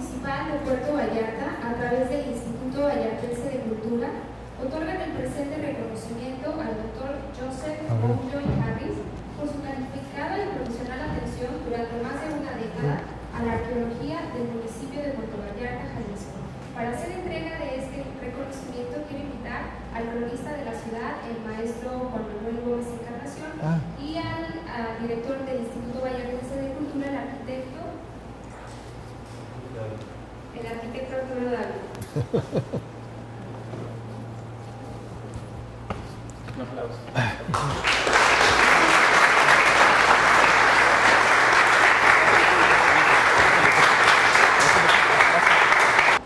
Municipal de Puerto Vallarta, a través del Instituto Vallartense de Cultura, otorgan el presente reconocimiento al Dr.Joseph Mountjoy por su calificada y profesional atención durante más de una década a la arqueología del municipio de Puerto Vallarta, Jalisco. Para hacer entrega de este reconocimiento quiero invitar al cronista de la ciudad, el maestro Juan Manuel Gomez Encarnación, y al director del Instituto Vallartense de Cultura, el arquitecto Arturo David. Un aplauso.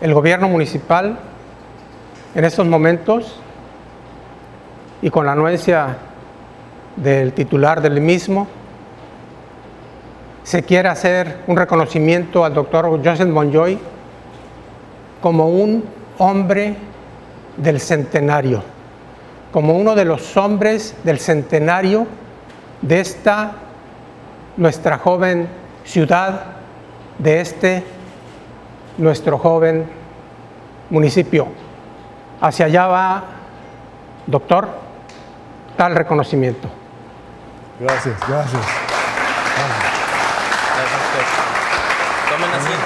El gobierno municipal en estos momentos, y con la anuencia del titular del mismo, se quiere hacer un reconocimiento al doctor Joseph Mountjoy como un hombre del centenario, como uno de los hombres del centenario de esta nuestra joven ciudad, de este nuestro joven municipio. Hacia allá va, doctor, tal reconocimiento. Gracias, gracias. Tomen asiento.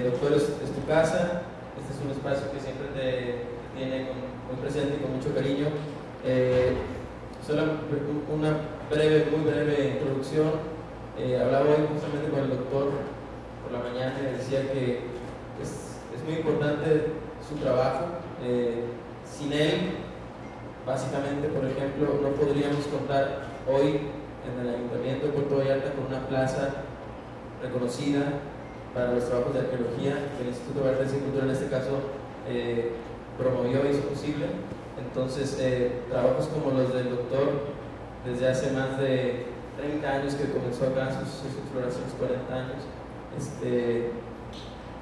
Doctor, es tu casa. Este es un espacio que siempre te tiene muy presente y con mucho cariño. Solo una muy breve introducción. Hablaba hoy justamente con el doctor por la mañana y decía que es muy importante su trabajo. Sin él, básicamente, por ejemplo, no podríamos contar hoy en el Ayuntamiento de Puerto Vallarta con una plaza reconocida para los trabajos de arqueología que el Instituto Vallartense de Cultura, en este caso, promovió e hizo posible. Entonces, trabajos como los del doctor, desde hace más de 30 años que comenzó acá sus exploraciones, 40 años,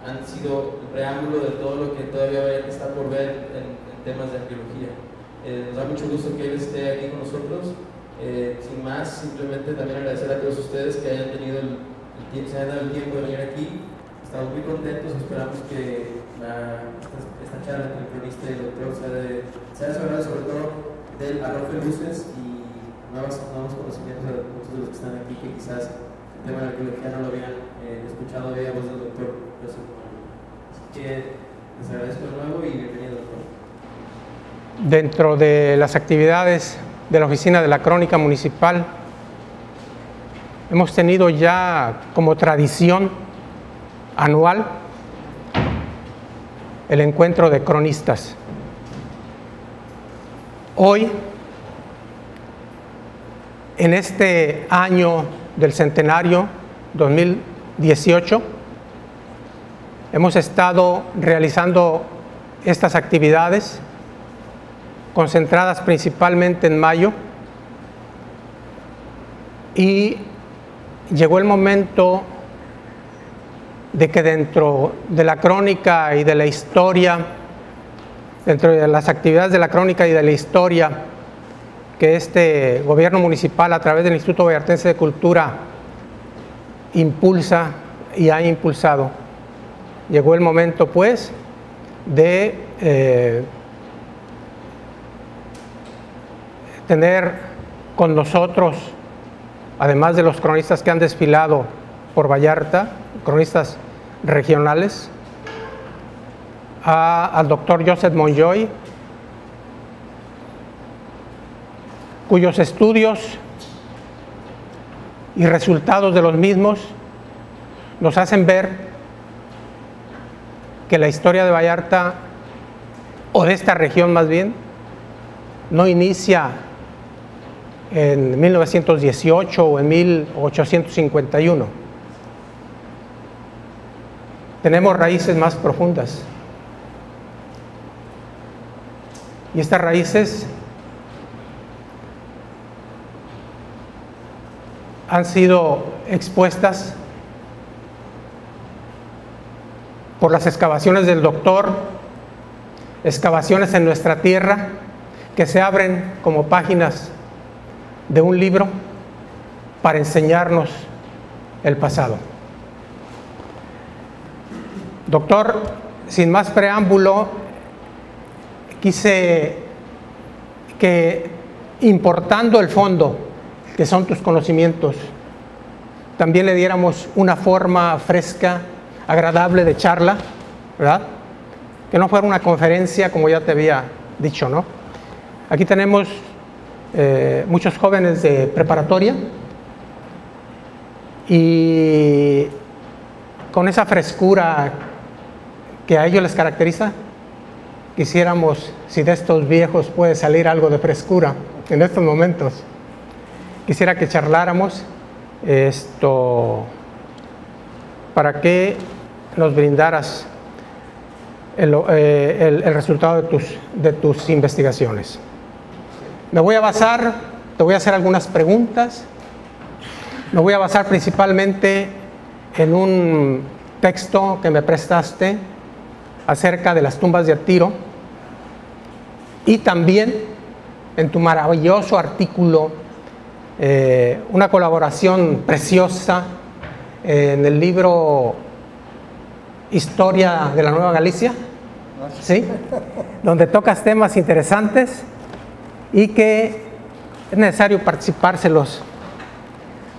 han sido el preámbulo de todo lo que todavía está por ver en temas de arqueología. Nos da mucho gusto que él esté aquí con nosotros. Sin más, simplemente también agradecer a todos ustedes que hayan tenido se hayan dado el tiempo de venir aquí. Estamos muy contentos, esperamos que esta charla entre el cronista y el doctor sea sobre todo del arrojo de luces y nuevos conocimientos a muchos de los que están aquí que quizás el tema de la arqueología no lo habían escuchado de voz del doctor Joseph Mountjoy. Así que les agradezco de nuevo y bienvenido, doctor. Dentro de las actividades de la Oficina de la Crónica Municipal, hemos tenido ya como tradición anual el encuentro de cronistas. Hoy, en este año del centenario 2018, hemos estado realizando estas actividades concentradas principalmente en mayo, y llegó el momento de que dentro de la crónica y de la historia, dentro de las actividades de la crónica y de la historia que este gobierno municipal a través del Instituto Vallartense de Cultura impulsa y ha impulsado, llegó el momento pues de tener con nosotros, además de los cronistas que han desfilado por Vallarta, cronistas regionales, al doctor Joseph Mountjoy, cuyos estudios y resultados de los mismos nos hacen ver que la historia de Vallarta, o de esta región más bien, no inicia en 1918 o en 1851. Tenemos raíces más profundas. Y estas raíces han sido expuestas por las excavaciones del doctor, excavaciones en nuestra tierra que se abren como páginas de un libro para enseñarnos el pasado. Doctor, sin más preámbulo, quise que, importando el fondo, que son tus conocimientos, también le diéramos una forma fresca, agradable de charla, ¿verdad? Que no fuera una conferencia, como ya te había dicho, ¿no? Aquí tenemos muchos jóvenes de preparatoria y con esa frescura que a ellos les caracteriza, quisiéramos, si de estos viejos puede salir algo de frescura en estos momentos, quisiera que charláramos para que nos brindaras el resultado de tus investigaciones. Me voy a basar, te voy a hacer algunas preguntas. Me voy a basar principalmente en un texto que me prestaste acerca de las tumbas de Atiro y también en tu maravilloso artículo, una colaboración preciosa en el libro Historia de la Nueva Galicia, ¿sí? Donde tocas temas interesantes y que es necesario participárselos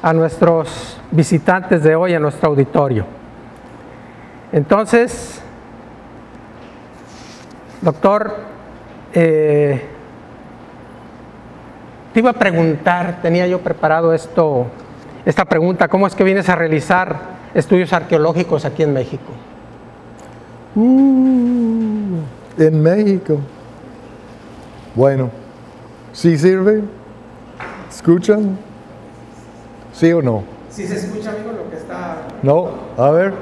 a nuestros visitantes de hoy, a nuestro auditorio. Entonces, doctor, te iba a preguntar, tenía yo preparado esta pregunta: ¿cómo es que vienes a realizar estudios arqueológicos aquí en México? En México. Bueno, ¿sí sirve? ¿Escuchan? ¿Sí o no? Si se escucha, amigo, lo que está... No, a ver.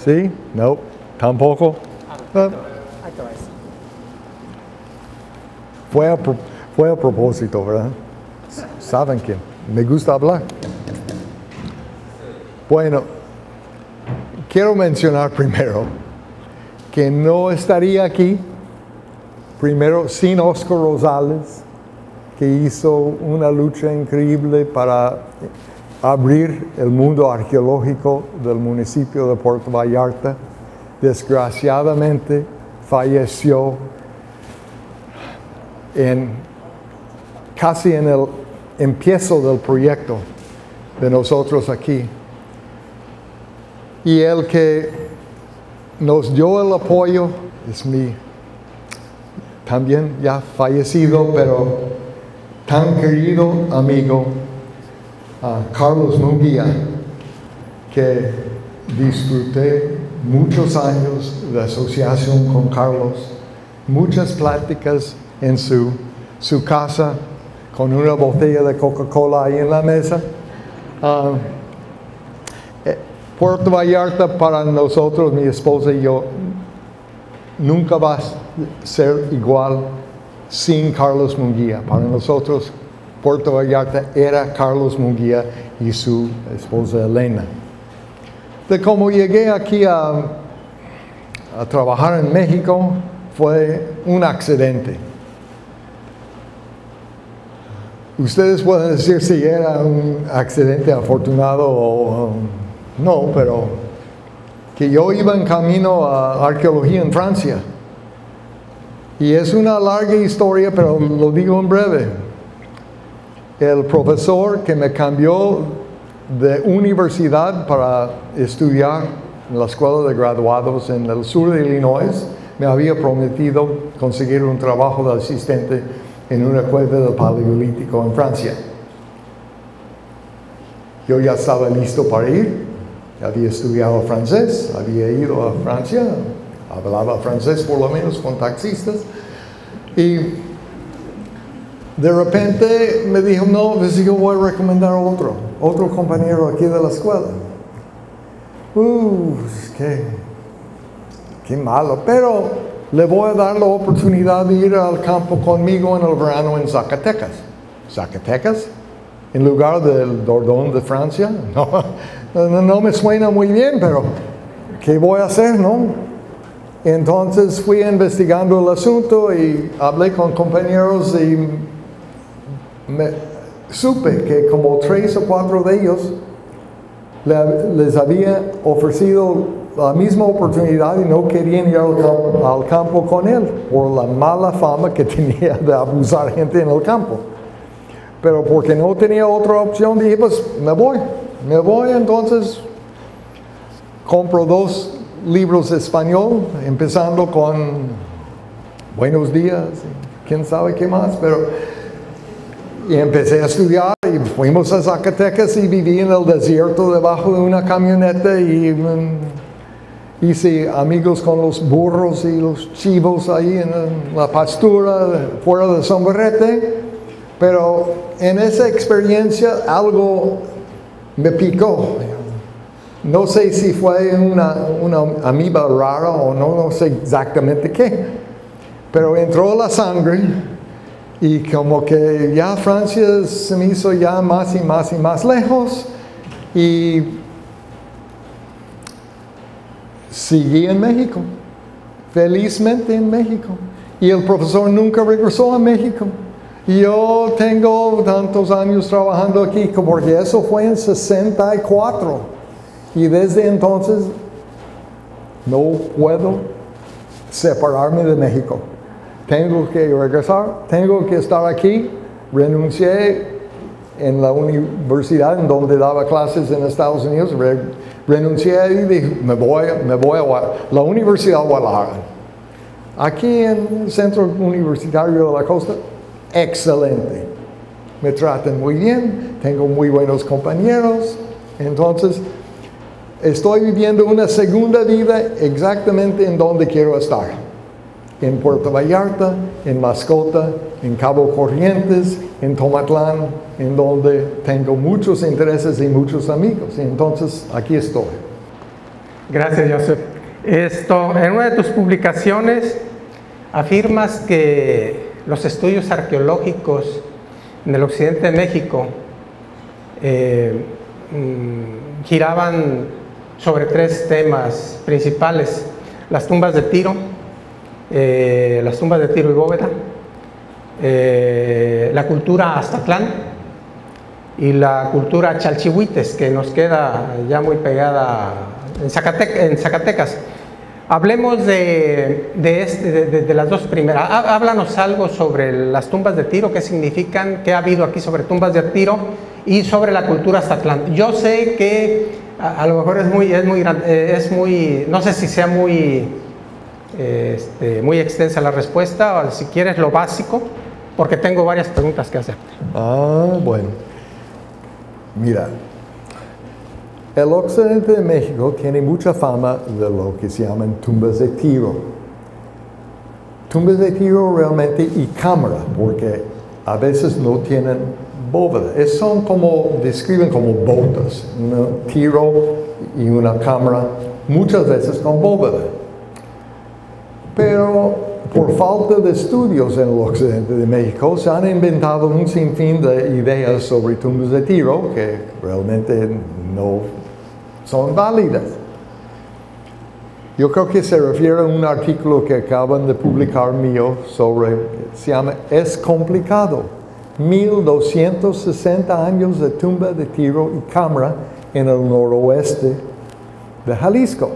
¿Sí? No, tampoco. Fue a propósito, ¿verdad? Saben que me gusta hablar. Bueno, quiero mencionar primero que no estaría aquí, primero, sin Oscar Rosales, que hizo una lucha increíble para abrir el mundo arqueológico del municipio de Puerto Vallarta. Desgraciadamente falleció casi en el empiezo del proyecto de nosotros aquí. Y el que nos dio el apoyo es mi también ya fallecido, pero tan querido amigo, Carlos Munguía, que disfruté muchos años de asociación con Carlos, muchas pláticas en su casa, con una botella de Coca-Cola ahí en la mesa. Puerto Vallarta para nosotros, mi esposa y yo, nunca va a ser igual sin Carlos Munguía. Para nosotros, Puerto Vallarta era Carlos Munguía y su esposa Elena. De cómo llegué aquí a trabajar en México, fue un accidente. Ustedes pueden decir si era un accidente afortunado o no, pero que yo iba en camino a Arqueología en Francia. Y es una larga historia, pero lo digo en breve. El profesor que me cambió de universidad para estudiar en la escuela de graduados en el sur de Illinois me había prometido conseguir un trabajo de asistente en una cueva del Paleolítico en Francia. Yo ya estaba listo para ir, había estudiado francés, había ido a Francia, hablaba francés por lo menos con taxistas, y de repente me dijo, no, pues yo voy a recomendar a otro compañero aquí de la escuela. Qué malo, pero le voy a dar la oportunidad de ir al campo conmigo en el verano en Zacatecas. ¿Zacatecas? ¿En lugar del Dordogne de Francia? No me suena muy bien, pero ¿qué voy a hacer, no? Entonces fui investigando el asunto y hablé con compañeros y supe que como 3 o 4 de ellos les había ofrecido la misma oportunidad y no querían ir al campo con él por la mala fama que tenía de abusar gente en el campo. Pero porque no tenía otra opción, dije, pues me voy, entonces compro 2 libros de español, empezando con Buenos días, quién sabe qué más, y empecé a estudiar y fuimos a Zacatecas y viví en el desierto debajo de una camioneta y hice amigos con los burros y los chivos ahí en la pastura fuera de Sombrerete, pero en esa experiencia algo me picó. No sé si fue una amiba rara o no sé exactamente qué, pero entró la sangre y como que ya Francia se me hizo ya más y más y más lejos y seguí en México, felizmente en México. Y el profesor nunca regresó a México. Y yo tengo tantos años trabajando aquí, porque eso fue en 64. Y desde entonces no puedo separarme de México. Tengo que regresar, tengo que estar aquí. Renuncié en la universidad en donde daba clases en Estados Unidos. Renuncié y dije, me voy a la Universidad de Vallarta. Aquí en el Centro Universitario de la Costa, excelente. Me tratan muy bien, tengo muy buenos compañeros. Entonces, estoy viviendo una segunda vida exactamente en donde quiero estar. En Puerto Vallarta, en Mascota, en Cabo Corrientes, en Tomatlán, en donde tengo muchos intereses y muchos amigos. Y entonces, aquí estoy. Gracias, Joseph. En una de tus publicaciones afirmas que los estudios arqueológicos en el occidente de México giraban sobre 3 temas principales: las tumbas de Tiro, y Bóveda, la cultura Aztatlán y la cultura Chalchihuites, que nos queda ya muy pegada en Zacatecas. Hablemos de las 2 primeras. Háblanos algo sobre las tumbas de Tiro, qué significan, qué ha habido aquí sobre tumbas de Tiro y sobre la cultura Aztatlán. Yo sé que a lo mejor es muy, no sé si sea muy extensa la respuesta, o si quieres lo básico, porque tengo varias preguntas que hacerte. Bueno. Mira, el occidente de México tiene mucha fama de lo que se llaman tumbas de Tiro. Tumbas de Tiro realmente y cámara, porque a veces no tienen bóveda. Son describen como botas, un tiro y una cámara, muchas veces con bóveda. Pero por falta de estudios en el occidente de México, se han inventado un sinfín de ideas sobre tumbas de Tiro que realmente no son válidas. Yo creo que se refiere a un artículo que acaban de publicar mío se llama Es complicado, 1260 años de tumba de Tiro y cámara en el noroeste de Jalisco.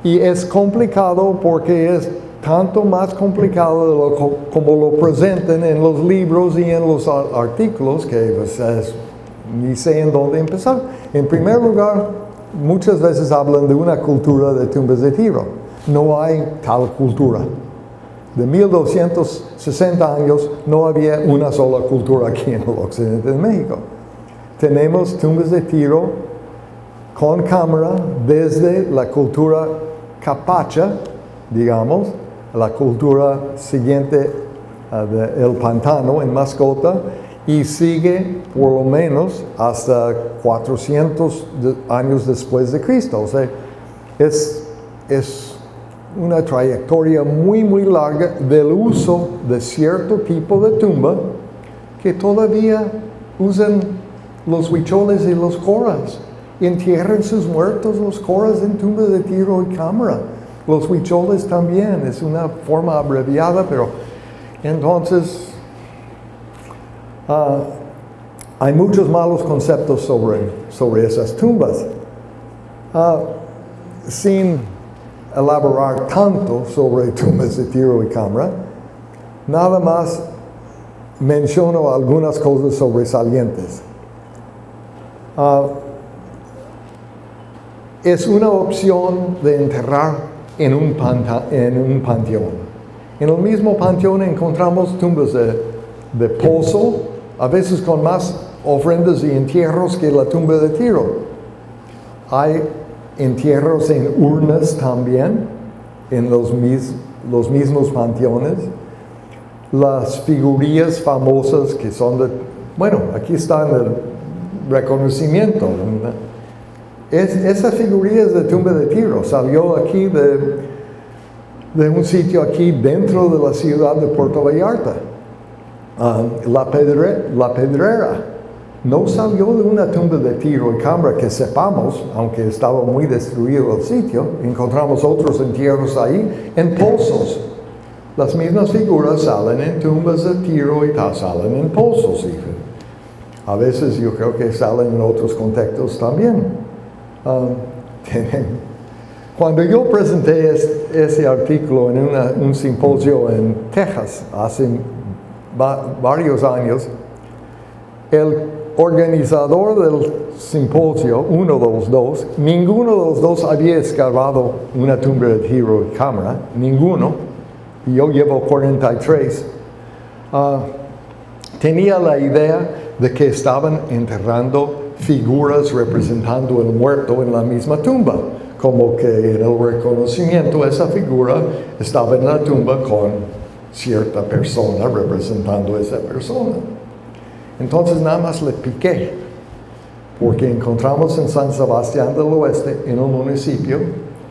Y es complicado porque es tanto más complicado como lo presentan en los libros y en los artículos que ni sé en dónde empezar. En primer lugar, muchas veces hablan de una cultura de tumbas de Tiro. No hay tal cultura. De 1260 años no había una sola cultura aquí en el occidente de México. Tenemos tumbas de Tiro con cámara desde la cultura capacha, digamos, la cultura siguiente del pantano en Mascota, y sigue por lo menos hasta 400 años después de Cristo. O sea, es una trayectoria muy, muy larga del uso de cierto tipo de tumba que todavía usan los huicholes y los coras. Entierran sus muertos los coras en tumbas de Tiro y cámara. Los huicholes también, es una forma abreviada, pero entonces hay muchos malos conceptos sobre esas tumbas. Sin elaborar tanto sobre tumbas de tiro y cámara, nada más menciono algunas cosas sobresalientes. Es una opción de enterrar en un panteón. En el mismo panteón encontramos tumbas de pozo, a veces con más ofrendas y entierros que la tumba de tiro. Hay entierros en urnas también, en los mismos panteones. Las figurillas famosas que son de... Bueno, aquí está en el reconocimiento. Esa figurilla es de tumba de tiro. Salió aquí de un sitio aquí dentro de la ciudad de Puerto Vallarta. La Pedrera no salió de una tumba de tiro y cámara que sepamos, aunque estaba muy destruido el sitio. Encontramos otros entierros ahí en pozos. Las mismas figuras salen en tumbas de tiro y salen en pozos. A veces yo creo que salen en otros contextos también. Cuando yo presenté ese artículo en un simposio en Texas hace varios años, el organizador del simposio, uno de los dos, ninguno de los dos había excavado una tumba de tiro y cámara, ninguno, y yo llevo 43, tenía la idea de que estaban enterrando figuras representando el muerto en la misma tumba, como que en el reconocimiento esa figura estaba en la tumba con cierta persona representando a esa persona. Entonces nada más le piqué, porque encontramos en San Sebastián del Oeste, en un municipio,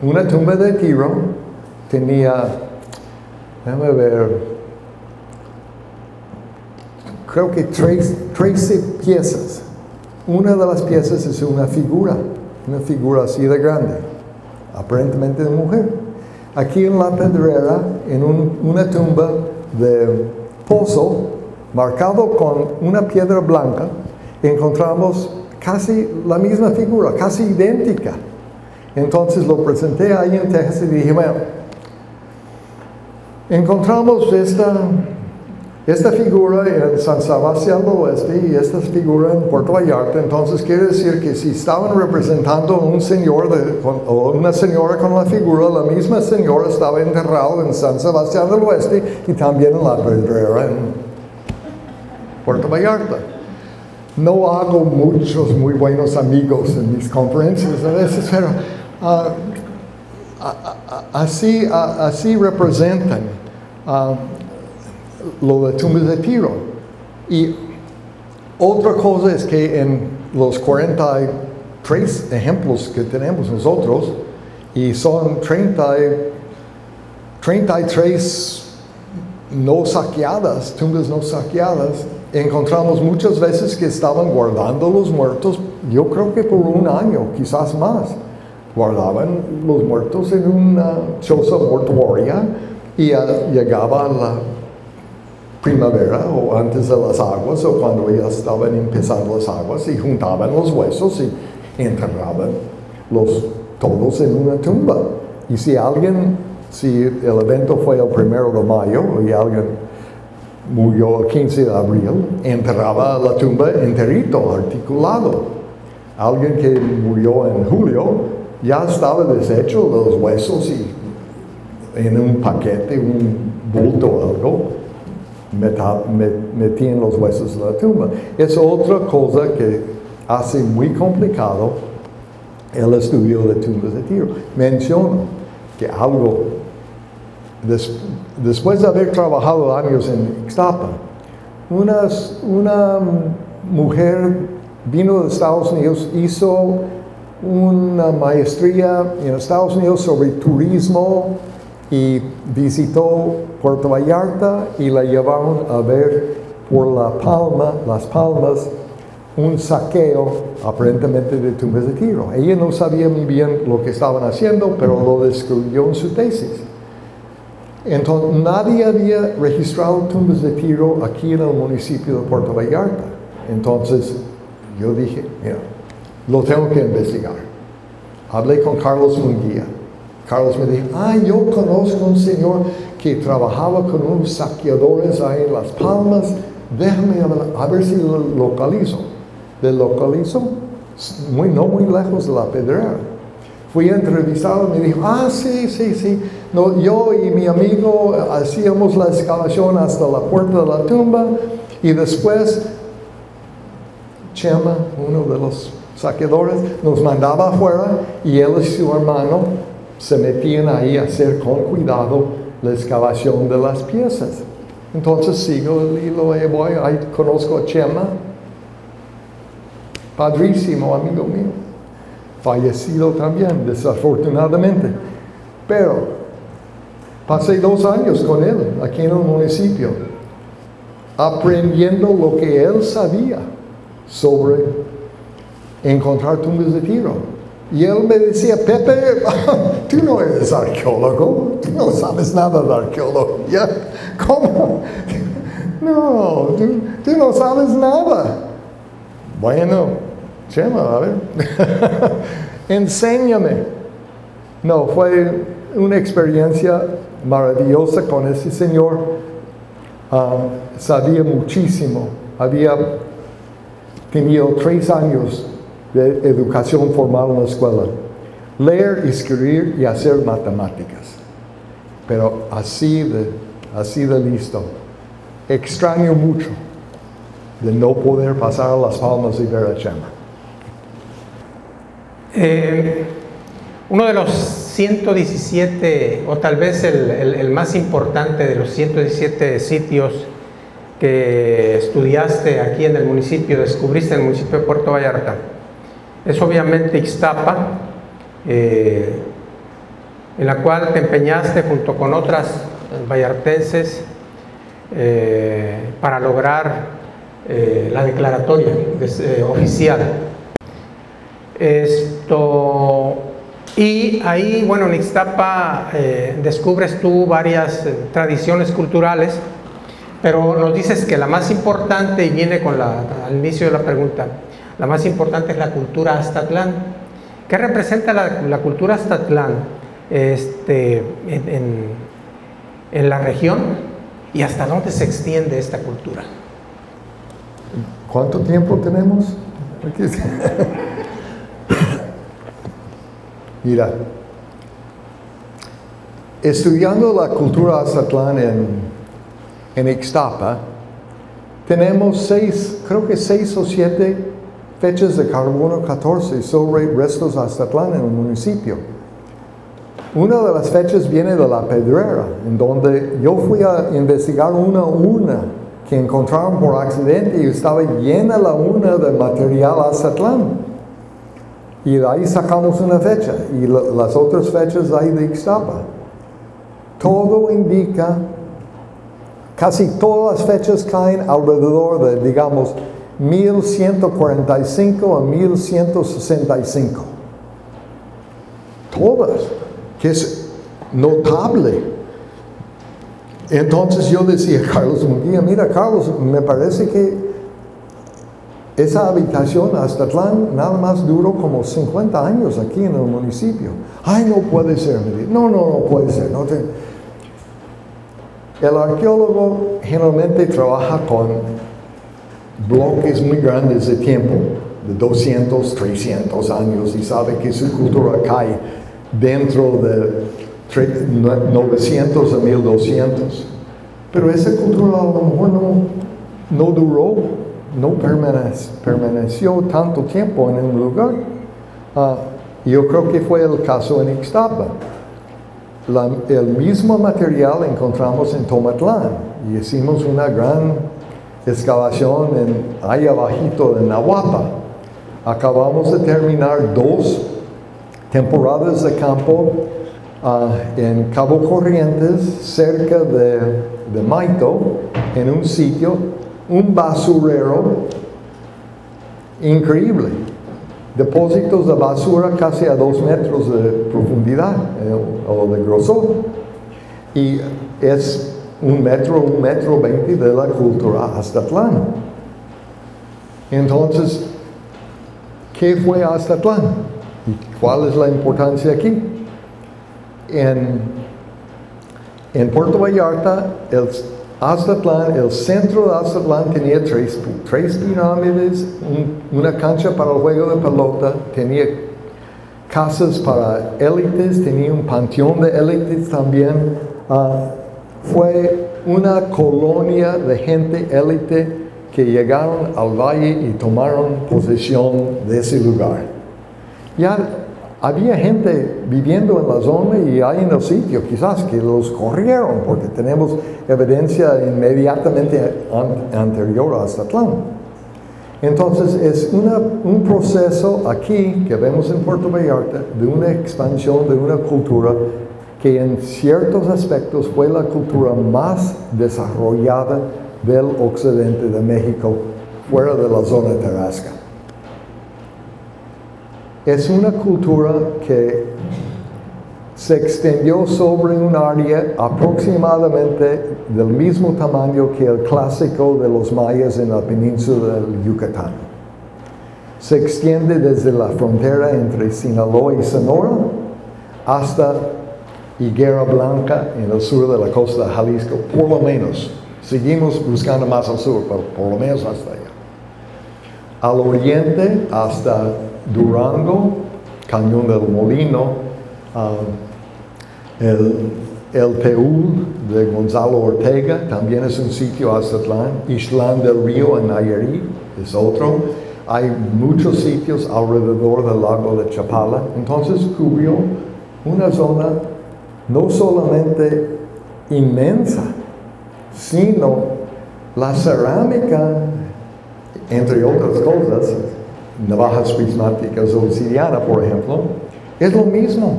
una tumba de tiro, tenía, déjame ver, creo que 13 piezas. Una de las piezas es una figura así de grande, aparentemente de mujer. Aquí en la Pedrera, en una tumba de pozo, marcado con una piedra blanca, encontramos casi la misma figura, casi idéntica. Entonces lo presenté ahí en Texas y dije, bueno, encontramos esta figura en San Sebastián del Oeste y esta figura en Puerto Vallarta. Entonces quiere decir que si estaban representando a un señor o una señora con la figura, la misma señora estaba enterrada en San Sebastián del Oeste y también en la Pedrera en Puerto Vallarta. No hago muchos muy buenos amigos en mis conferencias a veces, pero así representan lo de tumbas de tiro. Y otra cosa es que en los 43 ejemplos que tenemos nosotros, y son 33 no saqueadas, tumbas no saqueadas, encontramos muchas veces que estaban guardando los muertos, yo creo que por un año, quizás más. Guardaban los muertos en una choza mortuoria y llegaba la primavera o antes de las aguas o cuando ya estaban empezando las aguas y juntaban los huesos y enterraban todos en una tumba. Y si el evento fue el 1 de mayo y alguien murió el 15 de abril, enterraba la tumba enterito, articulado. Alguien que murió en julio ya estaba deshecho de los huesos y en un paquete, un bulto o algo, metían los huesos en la tumba. Es otra cosa que hace muy complicado el estudio de tumbas de tiro. Menciono que algo, después de haber trabajado años en Ixtapa, una mujer vino de Estados Unidos, hizo una maestría en Estados Unidos sobre turismo y visitó Puerto Vallarta y la llevaron a ver por Las Palmas, un saqueo aparentemente de tumbas de tiro. Ella no sabía muy bien lo que estaban haciendo, pero lo describió en su tesis. Entonces, nadie había registrado tumbas de tiro aquí en el municipio de Puerto Vallarta. Entonces, yo dije, mira, lo tengo que investigar. Hablé con Carlos Munguía. Carlos me dijo, yo conozco un señor que trabajaba con unos saqueadores ahí en Las Palmas. Déjame a ver si lo localizo. ¿Le localizo? No muy lejos de la Pedrera. Fui a entrevistarlo y me dijo, sí. No, yo y mi amigo hacíamos la excavación hasta la puerta de la tumba y después Chema, uno de los saqueadores, nos mandaba afuera y él y su hermano se metían ahí a hacer con cuidado la excavación de las piezas. Entonces sigo el hilo y voy, ahí conozco a Chema, padrísimo amigo mío, fallecido también, desafortunadamente. Pero pasé 2 años con él aquí en el municipio, aprendiendo lo que él sabía sobre encontrar tumbas de tiro. Y él me decía, Pepe, tú no eres arqueólogo, tú no sabes nada de arqueología. ¿Cómo? No, tú no sabes nada. Bueno, Chema, a ver, enséñame. No, fue una experiencia maravillosa con ese señor. Sabía muchísimo. Había tenido 3 años de educación formal en la escuela. Leer, escribir y hacer matemáticas. Pero así de listo. Extraño mucho de no poder pasar a Las Palmas y ver a Chema. Uno de los 117, o tal vez el más importante de los 117 sitios que estudiaste aquí en el municipio, descubriste en el municipio de Puerto Vallarta, es obviamente Ixtapa, en la cual te empeñaste junto con otras vallartenses para lograr la declaratoria oficial. Y ahí, bueno, en Ixtapa descubres tú varias tradiciones culturales, pero nos dices que la más importante, y viene con al inicio de la pregunta, la más importante es la cultura aztatlán. ¿Qué representa la cultura aztatlán en la región y hasta dónde se extiende esta cultura? ¿Cuánto tiempo tenemos? Mira, estudiando la cultura aztatlán en Ixtapa, tenemos creo que 6 o 7 fechas de carbono 14 sobre restos aztatlán en el municipio. Una de las fechas viene de la Pedrera, en donde yo fui a investigar una urna que encontraron por accidente y estaba llena la urna de material aztatlán. Y de ahí sacamos una fecha, y las otras fechas ahí de Ixtapa. Todo indica, casi todas las fechas caen alrededor de, digamos, 1145 a 1165. Todas, que es notable. Entonces yo decía a Carlos un día, mira Carlos, me parece que esa habitación Aztatlán nada más duró como 50 años aquí en el municipio. Ay, no puede ser, me dice. No puede ser. El arqueólogo generalmente trabaja con bloques muy grandes de tiempo, de 200, 300 años, y sabe que su cultura cae dentro de 900 a 1200. Pero esa cultura a lo mejor no duró, no permaneció tanto tiempo en un lugar. Yo creo que fue el caso en Ixtapa. El mismo material encontramos en Tomatlán y hicimos una gran excavación ahí abajito en Nahuapa. Acabamos de terminar 2 temporadas de campo en Cabo Corrientes, cerca de Maito, en un sitio, un basurero increíble. Depósitos de basura casi a 2 metros de profundidad o de grosor. Y es 1 metro, 1,20 m de la cultura Aztatlán. Entonces, ¿qué fue Aztatlán? ¿Y cuál es la importancia aquí? En Puerto Vallarta, Aztlán, el centro de Aztlán tenía tres pirámides, una cancha para el juego de pelota, tenía casas para élites, tenía un panteón de élites también. Fue una colonia de gente élite que llegaron al valle y tomaron posesión de ese lugar. Ya había gente viviendo en la zona y hay en el sitio, quizás que los corrieron, porque tenemos evidencia inmediatamente anterior a Aztlán. Entonces es un proceso aquí que vemos en Puerto Vallarta de una expansión de una cultura que en ciertos aspectos fue la cultura más desarrollada del occidente de México, fuera de la zona tarasca. Es una cultura que se extendió sobre un área aproximadamente del mismo tamaño que el clásico de los mayas en la península del Yucatán. Se extiende desde la frontera entre Sinaloa y Sonora hasta Higuera Blanca en el sur de la costa de Jalisco, por lo menos. Seguimos buscando más al sur, pero por lo menos hasta allá. Al oriente hasta Durango, Cañón del Molino, el Teúl de Gonzalo Ortega, también es un sitio Aztlán. Ixtlán del Río en Nayarit es otro. Hay muchos sitios alrededor del lago de Chapala. Entonces cubrió una zona no solamente inmensa, sino la cerámica, entre otras cosas, navajas prismáticas obsidiana, por ejemplo, es lo mismo.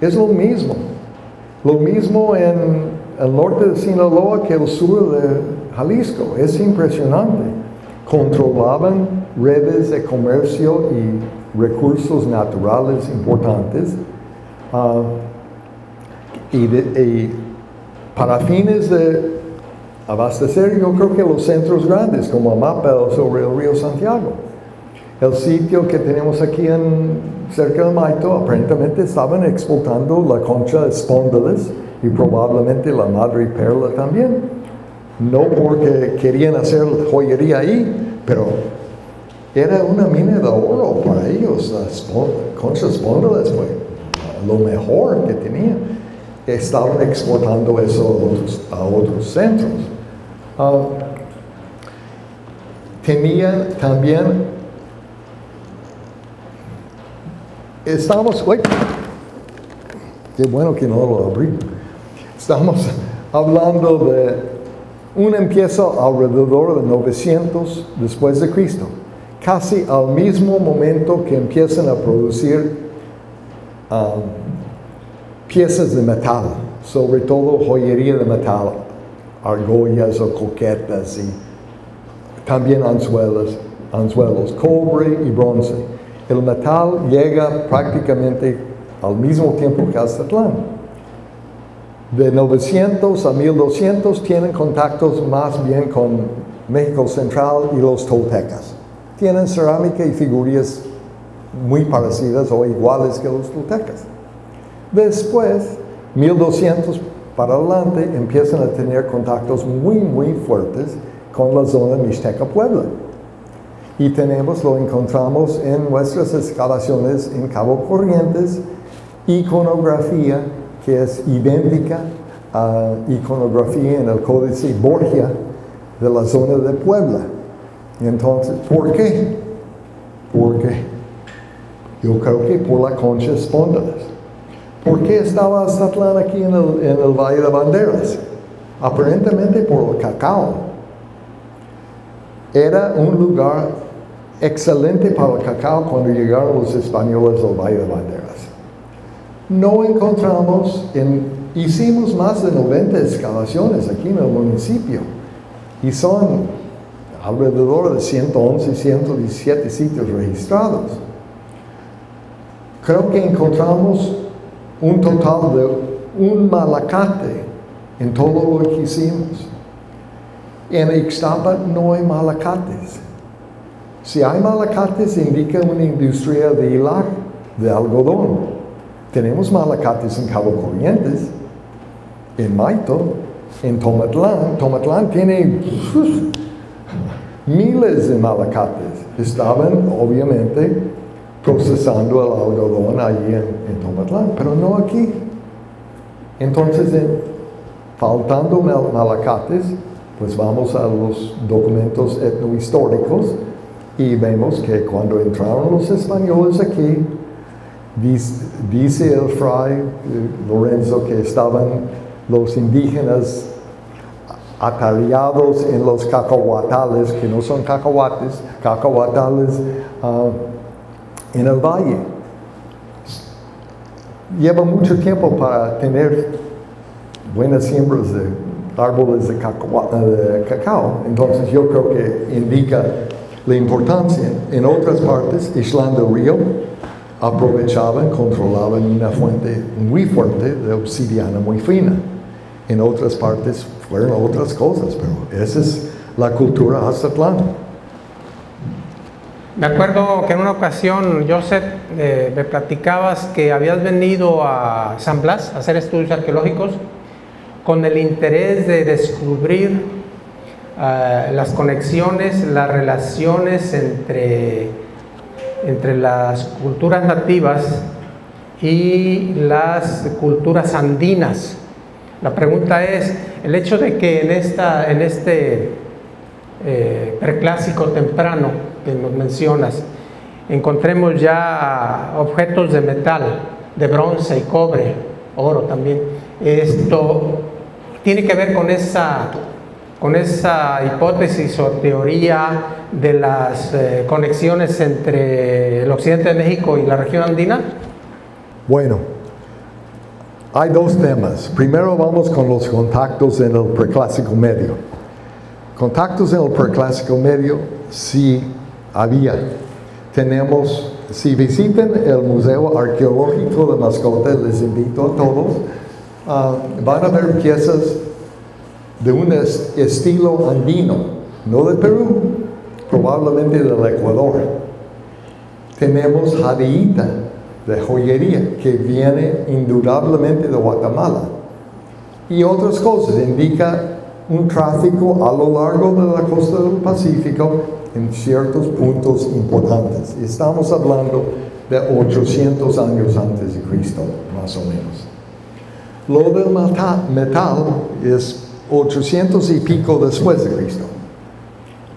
Es lo mismo. Lo mismo en el norte de Sinaloa que el sur de Jalisco. Es impresionante. Controlaban redes de comercio y recursos naturales importantes. Y para fines de abastecer, yo creo que los centros grandes, como Amapa sobre el río Santiago. El sitio que tenemos aquí cerca de Maito, aparentemente estaban exportando la concha de espóndiles y probablemente la madre perla también. No porque querían hacer joyería ahí, pero era una mina de oro para ellos. La concha de espóndiles fue lo mejor que tenían. Estaban exportando eso a otros centros. Tenían también... qué bueno que no lo abrí. Estamos hablando de empieza alrededor de 900 después de Cristo, casi al mismo momento que empiezan a producir piezas de metal, sobre todo joyería de metal, argollas o coquetas y también anzuelos, cobre y bronce. El metal llega prácticamente al mismo tiempo que Aztlán. De 900 a 1200 tienen contactos más bien con México Central y los toltecas. Tienen cerámica y figurillas muy parecidas o iguales que los toltecas. Después, 1200 para adelante, empiezan a tener contactos muy fuertes con la zona Mixteca-Puebla. Y lo encontramos en nuestras excavaciones en Cabo Corrientes, iconografía que es idéntica a iconografía en el Códice Borgia de la zona de Puebla. Entonces, ¿por qué? Porque yo creo que por la concha espóndiles. ¿Por qué estaba Aztlán aquí en el Valle de Banderas? Aparentemente por el cacao. Era un lugar excelente para el cacao cuando llegaron los españoles al Valle de Banderas. No encontramos, hicimos más de 90 excavaciones aquí en el municipio y son alrededor de 111, 117 sitios registrados. Creo que encontramos un total de un malacate en todo lo que hicimos. En Ixtapa no hay malacates. Si hay malacates, indica una industria de hilar de algodón. Tenemos malacates en Cabo Corrientes, en Maito, en Tomatlán. Tomatlán tiene miles de malacates. Estaban, obviamente, procesando el algodón allí en Tomatlán, pero no aquí. Entonces, faltando malacates, pues vamos a los documentos etnohistóricos y vemos que cuando entraron los españoles aquí, dice el fray Lorenzo que estaban los indígenas atareados en los cacahuatales, que no son cacahuates, cacahuatales en el valle. Lleva mucho tiempo para tener buenas siembras de árboles de cacao, entonces yo creo que indica la importancia. En otras partes, Ixtlán del Río aprovechaban, controlaban una fuente muy fuerte de obsidiana muy fina. En otras partes fueron otras cosas, pero esa es la cultura Azatlán. Me acuerdo que en una ocasión, Joseph, me platicabas que habías venido a San Blas a hacer estudios arqueológicos con el interés de descubrir las conexiones, las relaciones entre las culturas nativas y las culturas andinas. La pregunta es, el hecho de que en este preclásico temprano que nos mencionas, encontremos ya objetos de metal, de bronce y cobre, oro también, esto tiene que ver con esa hipótesis o teoría de las conexiones entre el occidente de México y la región andina. Bueno, hay dos temas. Primero vamos con los contactos en el preclásico medio. Contactos en el preclásico medio sí había. Tenemos, si visiten el Museo Arqueológico de Mascota, les invito a todos, van a ver piezas de un estilo andino, no de Perú, probablemente del Ecuador. Tenemos jadeíta de joyería que viene indudablemente de Guatemala. Y otras cosas, indica un tráfico a lo largo de la costa del Pacífico en ciertos puntos importantes. Estamos hablando de 800 años antes de Cristo, más o menos. Lo del metal es 800 y pico después de Cristo.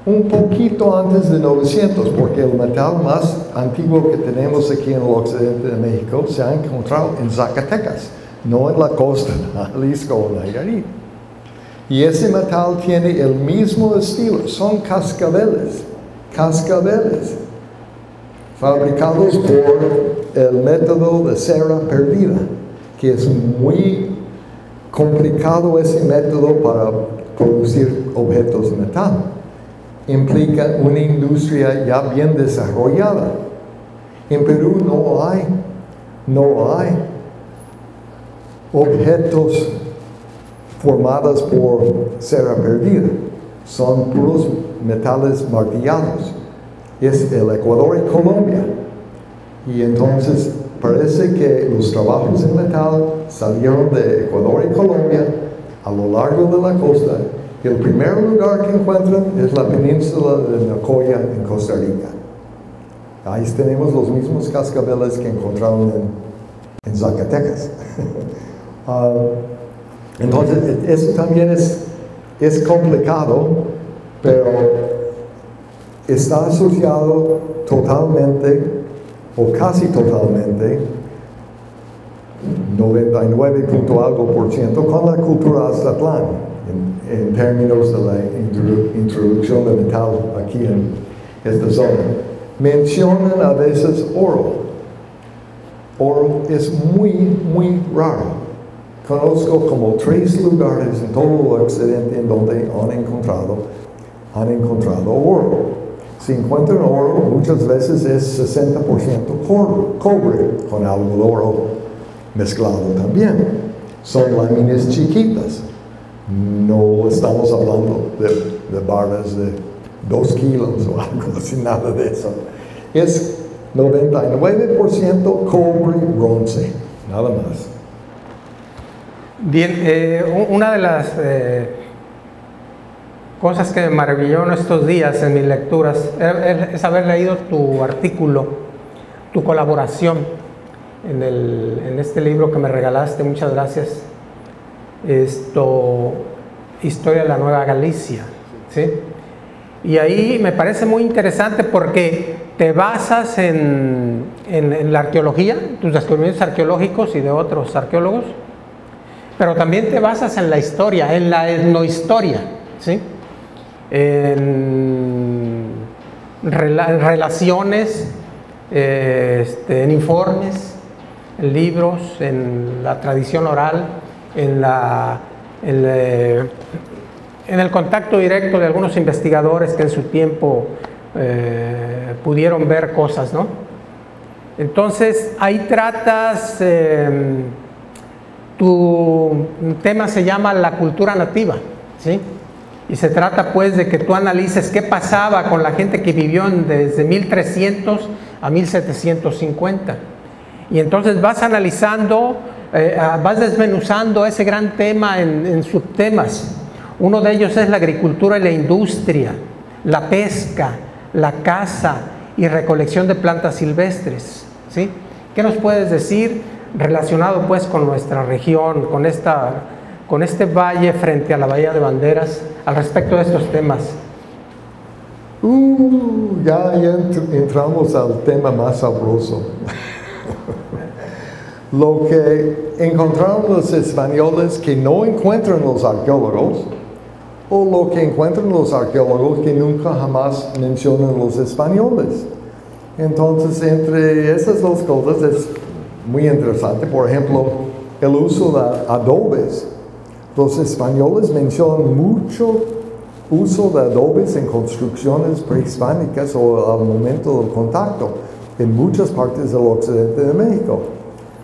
Un poquito antes de 900, porque el metal más antiguo que tenemos aquí en el occidente de México se ha encontrado en Zacatecas, no en la costa de Jalisco o Nayarit. Y ese metal tiene el mismo estilo, son cascabeles, fabricados por el método de cera perdida, que es muy complicado ese método para producir objetos de metal. Implica una industria ya bien desarrollada. En Perú no hay objetos formados por cera perdida. Son puros metales martillados. Es el Ecuador y Colombia. Y entonces parece que los trabajos en metal salieron de Ecuador y Colombia a lo largo de la costa. El primer lugar que encuentran es la península de Nicoya en Costa Rica. Ahí tenemos los mismos cascabeles que encontraron en Zacatecas. Entonces, eso también es complicado, pero está asociado totalmente, o casi totalmente, 99% con la cultura Azatlán. En términos de la introducción de metal aquí en esta zona. Mencionan a veces oro. Oro es muy raro. Conozco como 3 lugares en todo el occidente en donde han encontrado oro. Si encuentran oro, muchas veces es 60% cobre, con algo de oro mezclado también. Son láminas chiquitas. No estamos hablando de barras de 2 kilos o algo así, nada de eso. Es 99% cobre y bronce, nada más. Bien, una de las cosas que me maravilló en estos días en mis lecturas es haber leído tu artículo, tu colaboración en este libro que me regalaste, muchas gracias. Historia de la Nueva Galicia, ¿sí? Y ahí me parece muy interesante porque te basas en la arqueología, tus descubrimientos arqueológicos y de otros arqueólogos, pero también te basas en la historia, en la etnohistoria, ¿sí? En relaciones, en informes, en libros, en la tradición oral, en el contacto directo de algunos investigadores que en su tiempo pudieron ver cosas, ¿no? Entonces, ahí tratas, tu tema se llama la cultura nativa, ¿sí? Y se trata pues de que tú analices qué pasaba con la gente que vivió desde 1300 a 1750. Y entonces vas analizando, vas desmenuzando ese gran tema en subtemas. Uno de ellos es la agricultura y la industria, la pesca, la caza y recolección de plantas silvestres, ¿sí? ¿Qué nos puedes decir relacionado pues con nuestra región, con este valle frente a la Bahía de Banderas al respecto de estos temas? Ya entramos al tema más sabroso. Lo que encontraron los españoles que no encuentran los arqueólogos, o lo que encuentran los arqueólogos que nunca jamás mencionan los españoles. Entonces, entre esas dos cosas es muy interesante. Por ejemplo, el uso de adobes. Los españoles mencionan mucho uso de adobes en construcciones prehispánicas o al momento del contacto en muchas partes del occidente de México.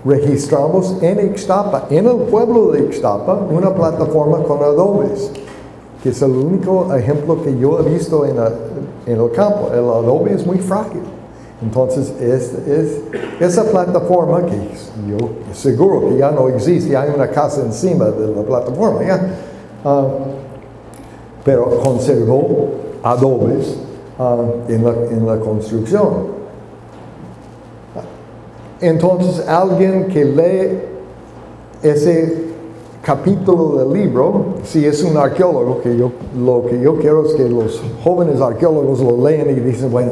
Registramos en Ixtapa, en el pueblo de Ixtapa, una plataforma con adobes, que es el único ejemplo que yo he visto en el campo. El adobe es muy frágil. Entonces, esa plataforma, que yo seguro que ya no existe, hay una casa encima de la plataforma, ¿ya? Pero conservó adobes en la construcción. Entonces, alguien que lee ese capítulo del libro, si es un arqueólogo, lo que yo quiero es que los jóvenes arqueólogos lo lean y dicen, bueno,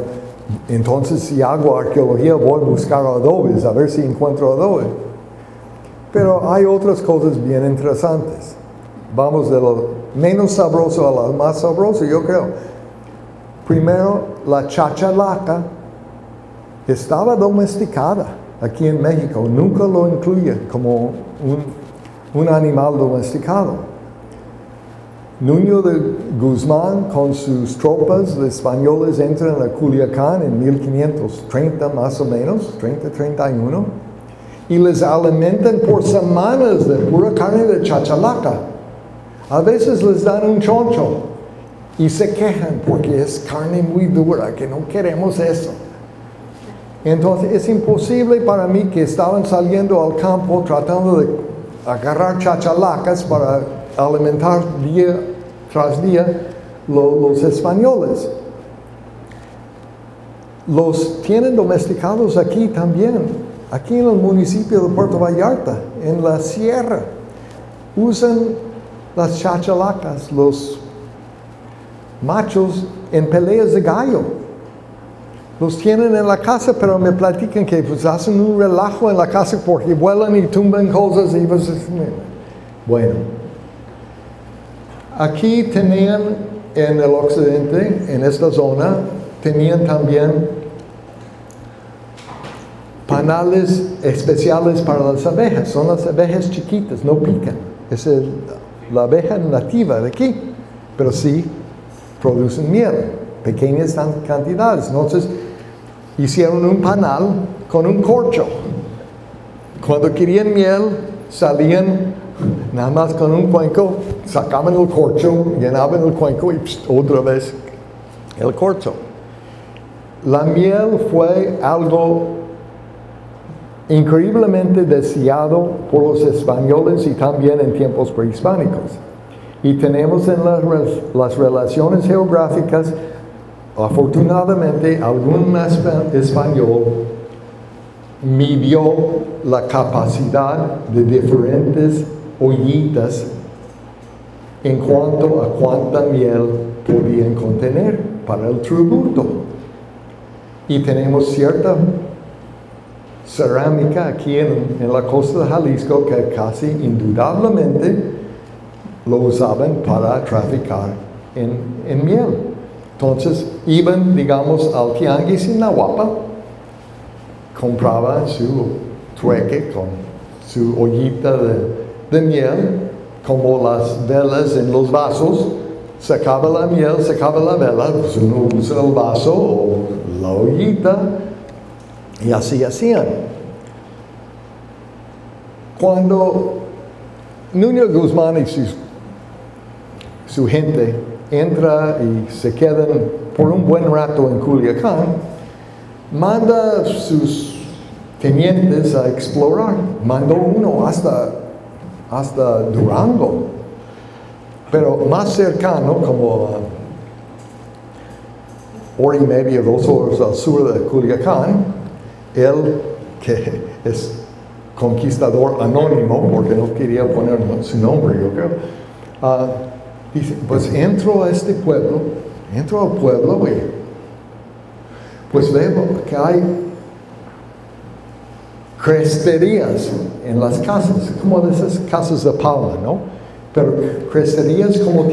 entonces si hago arqueología voy a buscar adobes, a ver si encuentro adobes. Pero hay otras cosas bien interesantes. Vamos de lo menos sabroso a lo más sabroso, yo creo. Primero, la chachalaca estaba domesticada aquí en México. Nunca lo incluye como un animal domesticado. Nuño de Guzmán con sus tropas de españoles entran a Culiacán en 1530 más o menos, 30-31, y les alimentan por semanas de pura carne de chachalaca. A veces les dan un choncho y se quejan porque es carne muy dura, que no queremos eso. Entonces es imposible para mí que estaban saliendo al campo tratando de agarrar chachalacas para alimentar día tras día los españoles. Los tienen domesticados aquí también, aquí en el municipio de Puerto Vallarta, en la sierra. Usan las chachalacas, los machos, en peleas de gallo. Los tienen en la casa, pero me platican que pues hacen un relajo en la casa porque vuelan y tumban cosas y pues, bueno. Aquí tenían en el occidente, en esta zona, tenían también panales especiales para las abejas. Son las abejas chiquitas, no pican. Es la abeja nativa de aquí, pero sí producen miel, pequeñas cantidades. Entonces, hicieron un panal con un corcho. Cuando querían miel, salían nada más con un cuenco, sacaban el corcho, llenaban el cuenco y otra vez el corcho. la miel fue algo increíblemente deseado por los españoles y también en tiempos prehispánicos. Y tenemos en las relaciones geográficas, afortunadamente, algún español midió la capacidad de diferentes ollitas en cuanto a cuánta miel podían contener para el tributo. Y tenemos cierta cerámica aquí en la costa de Jalisco que casi indudablemente lo usaban para traficar en miel. Entonces iban, digamos, al tianguis en Nahuapa, compraban su trueque con su ollita de miel, como las velas en los vasos, sacaba la miel, sacaba la vela, pues uno usa el vaso o la ollita, y así hacían. Cuando Nuño Guzmán y su gente entra y se quedan por un buen rato en Culiacán, manda a sus tenientes a explorar. Mandó uno hasta Durango, pero más cercano, como hora y media, 2 horas al sur de Culiacán, él, que es conquistador anónimo, porque no quería poner su nombre, yo creo, dice, pues entro a este pueblo, entro al pueblo y pues veo que hay cresterías en las casas, como de esas casas de palma, ¿no? Pero cresterías como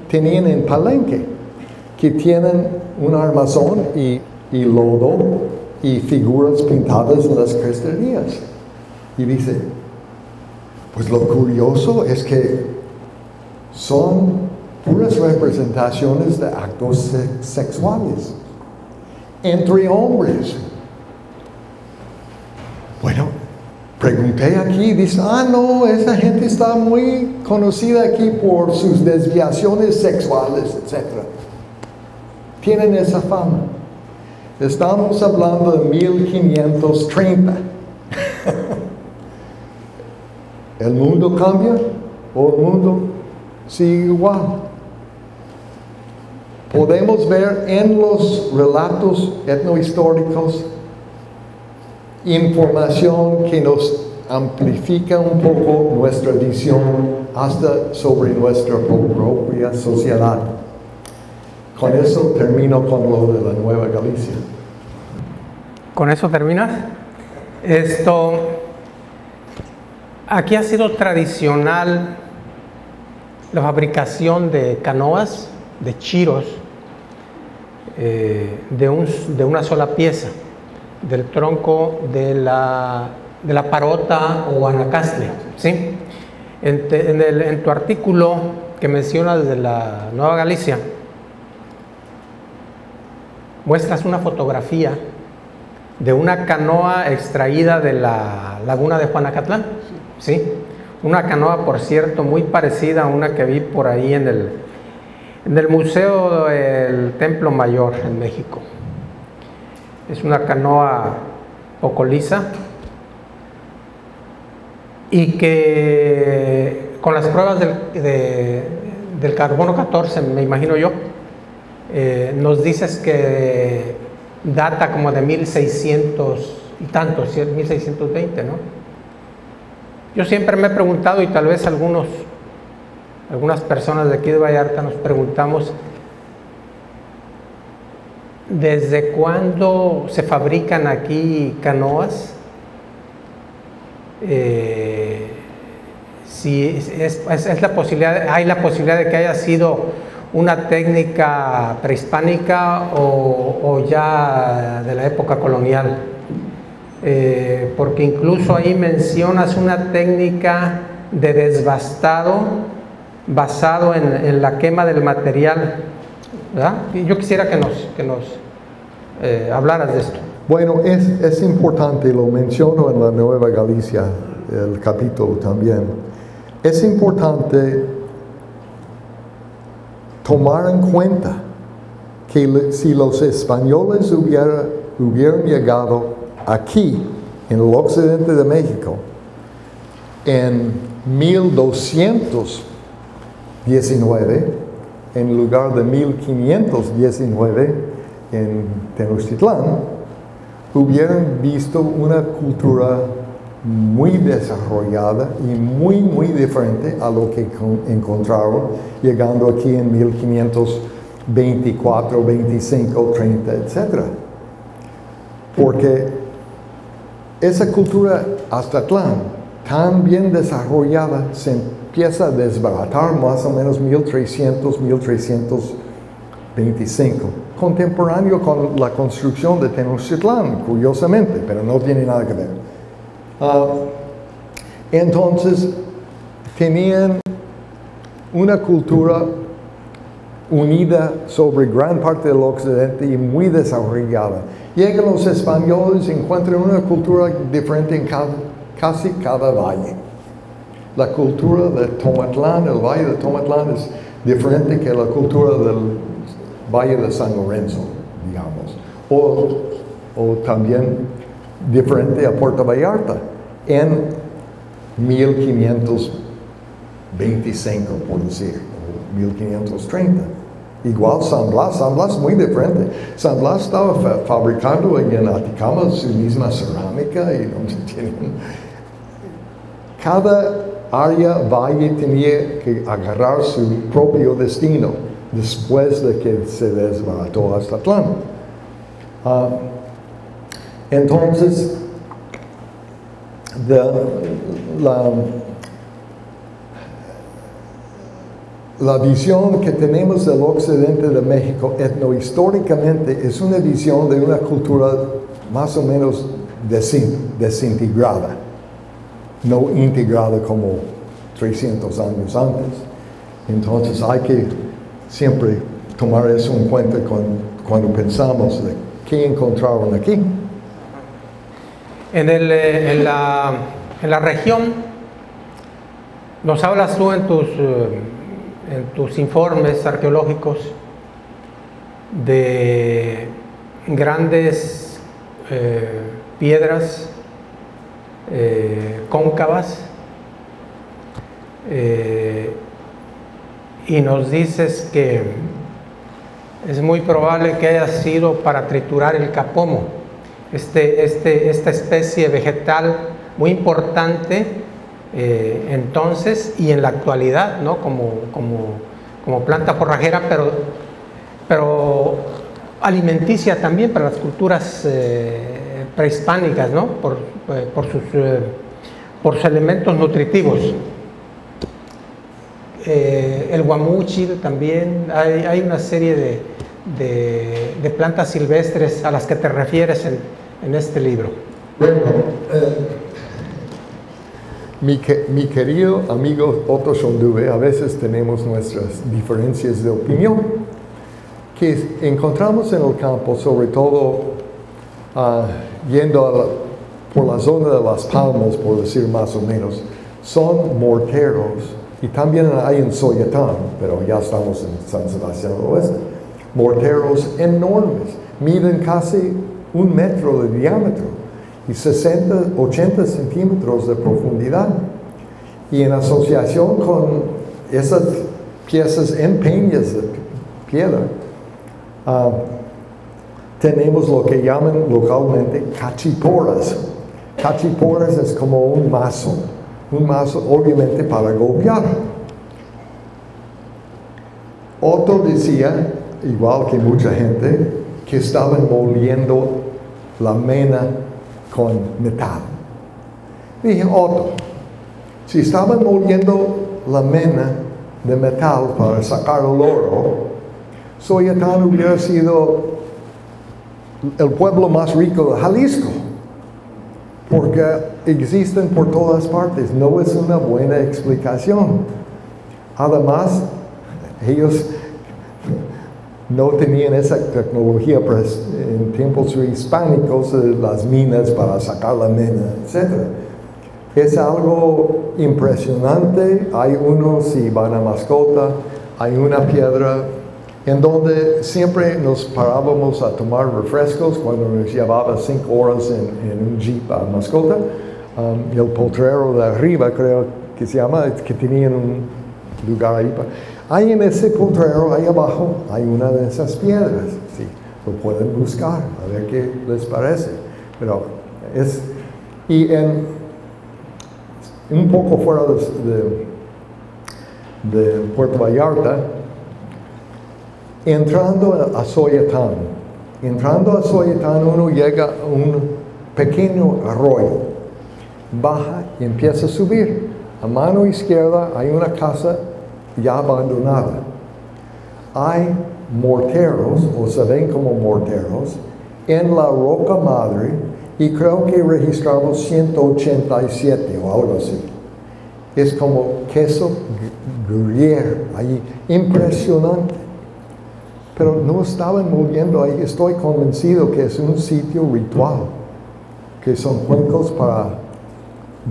tenían en Palenque, que tienen un armazón y lodo y figuras pintadas en las cresterías. Y dice, pues lo curioso es que son puras representaciones de actos sexuales entre hombres. Bueno, pregunté aquí, dice, no, esa gente está muy conocida aquí por sus desviaciones sexuales, etc. Tienen esa fama. Estamos hablando de 1530. ¿El mundo cambia o el mundo sigue igual? Podemos ver en los relatos etnohistóricos información que nos amplifica un poco nuestra visión hasta sobre nuestra propia sociedad. Con eso termino con lo de la Nueva Galicia. ¿Con eso terminas? Aquí ha sido tradicional la fabricación de canoas, de chiros, de una sola pieza, del tronco de la parota o anacastle, ¿sí? En tu artículo que mencionas de la Nueva Galicia, muestras una fotografía de una canoa extraída de la laguna de Juanacatlán, ¿sí? Una canoa, por cierto, muy parecida a una que vi por ahí en el Museo del Templo Mayor en México. Es una canoa poco lisa y que con las pruebas del carbono 14, me imagino yo, nos dices que data como de 1600 y tantos, 1620, ¿no? Yo siempre me he preguntado, y tal vez algunas personas de aquí de Vallarta nos preguntamos, ¿desde cuándo se fabrican aquí canoas? Si es la posibilidad, hay la posibilidad de que haya sido una técnica prehispánica o ya de la época colonial, porque incluso ahí mencionas una técnica de desbastado basado en la quema del material, ¿verdad? Y yo quisiera que nos hablaras de esto. Bueno, es importante, lo menciono en la Nueva Galicia, el capítulo también. Es importante tomar en cuenta que si los españoles hubieran llegado aquí, en el occidente de México, en 1219, en lugar de 1519 en Tenochtitlán, hubieran visto una cultura muy desarrollada y muy diferente a lo que encontraron llegando aquí en 1524, 25, 30, etc. Porque esa cultura aztlán, tan bien desarrollada, se empieza a desbaratar más o menos 1300, 1325, contemporáneo con la construcción de Tenochtitlán, curiosamente, pero no tiene nada que ver. Entonces, tenían una cultura unida sobre gran parte del occidente y muy desarrollada. Llegan los españoles y encuentran una cultura diferente en casi cada valle. La cultura de Tomatlán, el valle de Tomatlán, es diferente que la cultura del valle de San Lorenzo, digamos. O también diferente a Puerto Vallarta en 1525, por decir, o 1530. Igual San Blas muy diferente. San Blas estaba fabricando en Atacama su misma cerámica y no tienen. Cada área, valle tenía que agarrar su propio destino después de que se desbarató Aztlán. Entonces, la visión que tenemos del occidente de México etnohistóricamente es una visión de una cultura más o menos desintegrada, no integrada como 300 años antes. Entonces hay que siempre tomar eso en cuenta cuando pensamos de qué encontraron aquí. En la región, nos hablas tú en tus informes arqueológicos de grandes piedras cóncavas y nos dices que es muy probable que haya sido para triturar el capomo, esta especie vegetal muy importante entonces y en la actualidad, ¿no? como planta forrajera, pero alimenticia también para las culturas prehispánicas, ¿no? por sus elementos nutritivos. El guamúchil también, hay una serie de plantas silvestres a las que te refieres en este libro. Bueno, mi querido amigo Otto Schonduve, a veces tenemos nuestras diferencias de opinión, que encontramos en el campo, sobre todo yendo por la zona de Las Palmas, por decir más o menos, son morteros, y también hay en Soyatán, pero ya estamos en San Sebastián del Oeste, morteros enormes, miden casi 1 metro de diámetro y 60, 80 centímetros de profundidad. Y en asociación con esas piezas en peñas de piedra, tenemos lo que llaman localmente cachiporas. Cachiporas es como un mazo obviamente para golpear. Otto decía, igual que mucha gente, que estaban moliendo la mena con metal. Dije, Otto, si estaban moliendo la mena de metal para sacar el oro, Soyatán hubiera sido el pueblo más rico de Jalisco, porque existen por todas partes. No es una buena explicación. Además, ellos no tenían esa tecnología en tiempos prehispánicos, las minas para sacar la mena, etc. Es algo impresionante. Hay uno, si van a Mascota, hay una piedra en donde siempre nos parábamos a tomar refrescos cuando nos llevaba 5 horas en un jeep a Mascota. El potrero de arriba, creo que se llama, que tenían un lugar ahí. Ahí en ese potrero, ahí abajo, hay una de esas piedras. Sí, lo pueden buscar, a ver qué les parece. Pero y un poco fuera de Puerto Vallarta, entrando a Soyatán. Entrando a Soyatán, uno llega a un pequeño arroyo. Baja y empieza a subir. A mano izquierda hay una casa ya abandonada. Hay morteros, o se ven como morteros, en la roca madre, y creo que registramos 187 o algo así. Es como queso gruyere, ahí, impresionante. Pero no estaban moviendo ahí. Estoy convencido que es un sitio ritual, que son cuencos para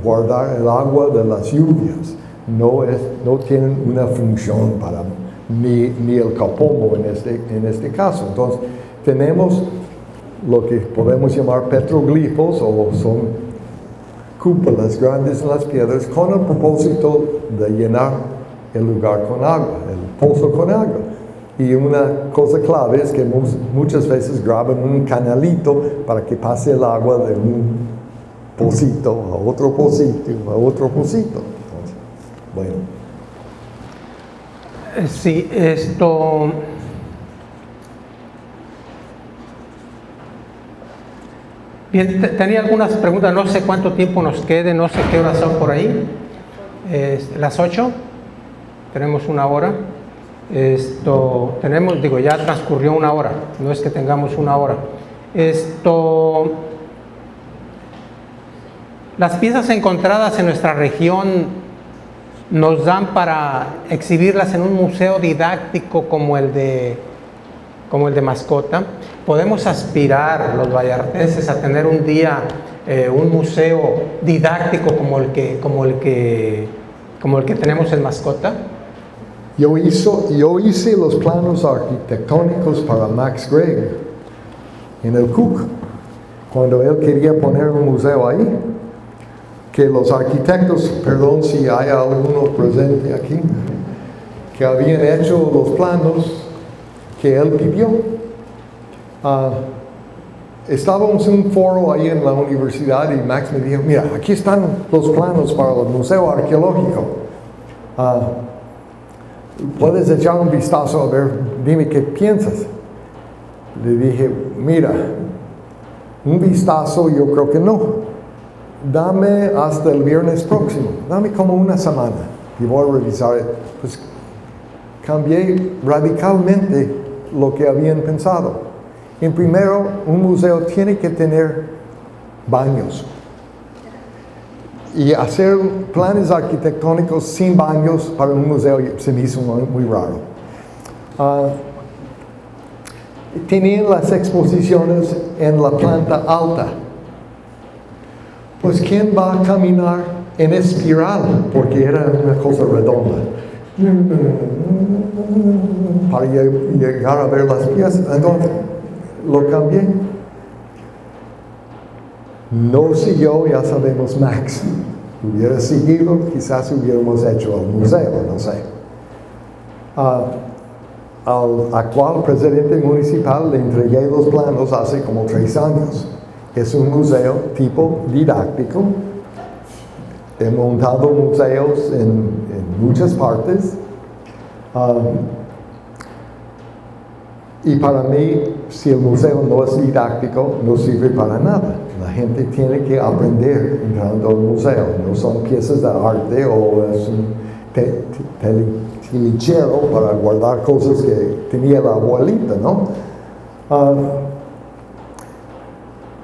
guardar el agua de las lluvias. No tienen una función para ni el capomo en este caso. Entonces, tenemos lo que podemos llamar petroglifos, o son cúpulas grandes en las piedras, con el propósito de llenar el lugar con agua, el pozo con agua. Y una cosa clave es que muchas veces graban un canalito para que pase el agua de un pocito a otro pocito a otro pocito. Entonces, bueno. Sí, esto... Bien, tenía algunas preguntas, no sé cuánto tiempo nos quede, no sé qué horas son por ahí. Las 8, tenemos 1 hora. Ya transcurrió 1 hora, no es que tengamos 1 hora. Las piezas encontradas en nuestra región nos dan para exhibirlas en un museo didáctico como el de Mascota. Podemos aspirar los vallartenses a tener un día un museo didáctico como el que tenemos en Mascota. Yo hice los planos arquitectónicos para Max Gregg en el Cook, cuando él quería poner un museo ahí, que los arquitectos, perdón si hay alguno presente aquí, que habían hecho los planos que él pidió. Estábamos en un foro ahí en la universidad y Max me dijo, mira, aquí están los planos para el museo arqueológico. ¿Puedes echar un vistazo a ver, dime qué piensas? Le dije, mira, un vistazo yo creo que no. Dame hasta el viernes próximo, dame como 1 semana y voy a revisar. Pues cambié radicalmente lo que habían pensado. En primero, un museo tiene que tener baños. Y hacer planes arquitectónicos sin baños para un museo se me hizo muy raro. Tenían las exposiciones en la planta alta. Pues ¿quién va a caminar en espiral? Porque era una cosa redonda. Para llegar a ver las piezas. Entonces, lo cambié. No siguió, ya sabemos, Max. Hubiera seguido, quizás hubiéramos hecho el museo, no sé. Al actual presidente municipal le entregué los planos hace como 3 años. Es un museo tipo didáctico. He montado museos en muchas partes. Y para mí, si el museo no es didáctico, no sirve para nada. La gente tiene que aprender entrando al museo. No son piezas de arte o es un tilichero para guardar cosas que tenía la abuelita, ¿no?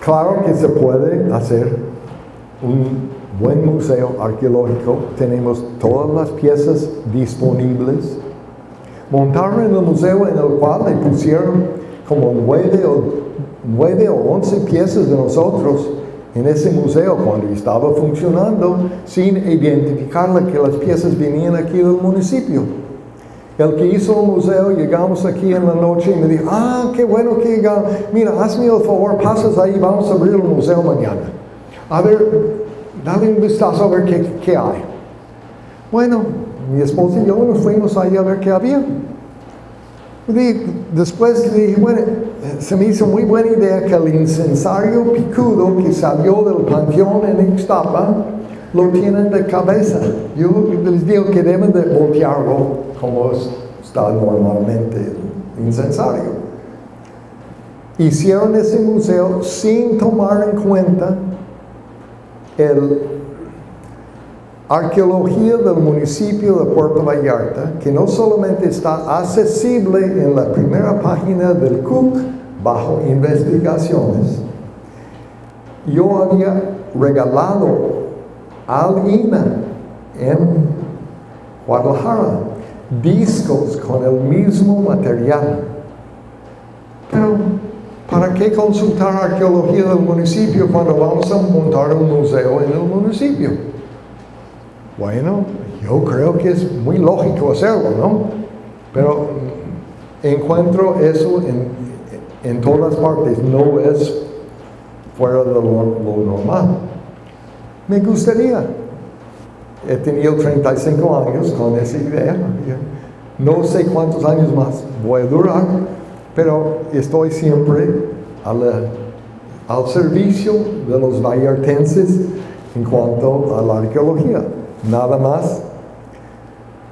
Claro que se puede hacer un buen museo arqueológico. Tenemos todas las piezas disponibles. Montaron en el museo en el cual le pusieron como 9 o 11 piezas de nosotros en ese museo cuando estaba funcionando sin identificar que las piezas venían aquí del municipio. El que hizo el museo, llegamos aquí en la noche y me dijo, qué bueno que llegaron. Mira, hazme el favor, pasas ahí, vamos a abrir el museo mañana. A ver, dale un vistazo a ver qué hay. Bueno, mi esposa y yo nos fuimos ahí a ver qué había. Después le dije, bueno, se me hizo muy buena idea que el incensario picudo que salió del panteón en Ixtapa lo tienen de cabeza. Yo les digo que deben de voltearlo como está normalmente el incensario. Hicieron ese museo sin tomar en cuenta el Arqueología del municipio de Puerto Vallarta, que no solamente está accesible en la primera página del CUC, bajo investigaciones. Yo había regalado al INA en Guadalajara discos con el mismo material. Pero, ¿para qué consultar arqueología del municipio cuando vamos a montar un museo en el municipio? Bueno, yo creo que es muy lógico hacerlo, ¿no? Pero encuentro eso en todas partes, no es fuera de lo normal. Me gustaría. He tenido 35 años con esa idea. No sé cuántos años más voy a durar, pero estoy siempre al servicio de los vallartenses en cuanto a la arqueología. Nada más.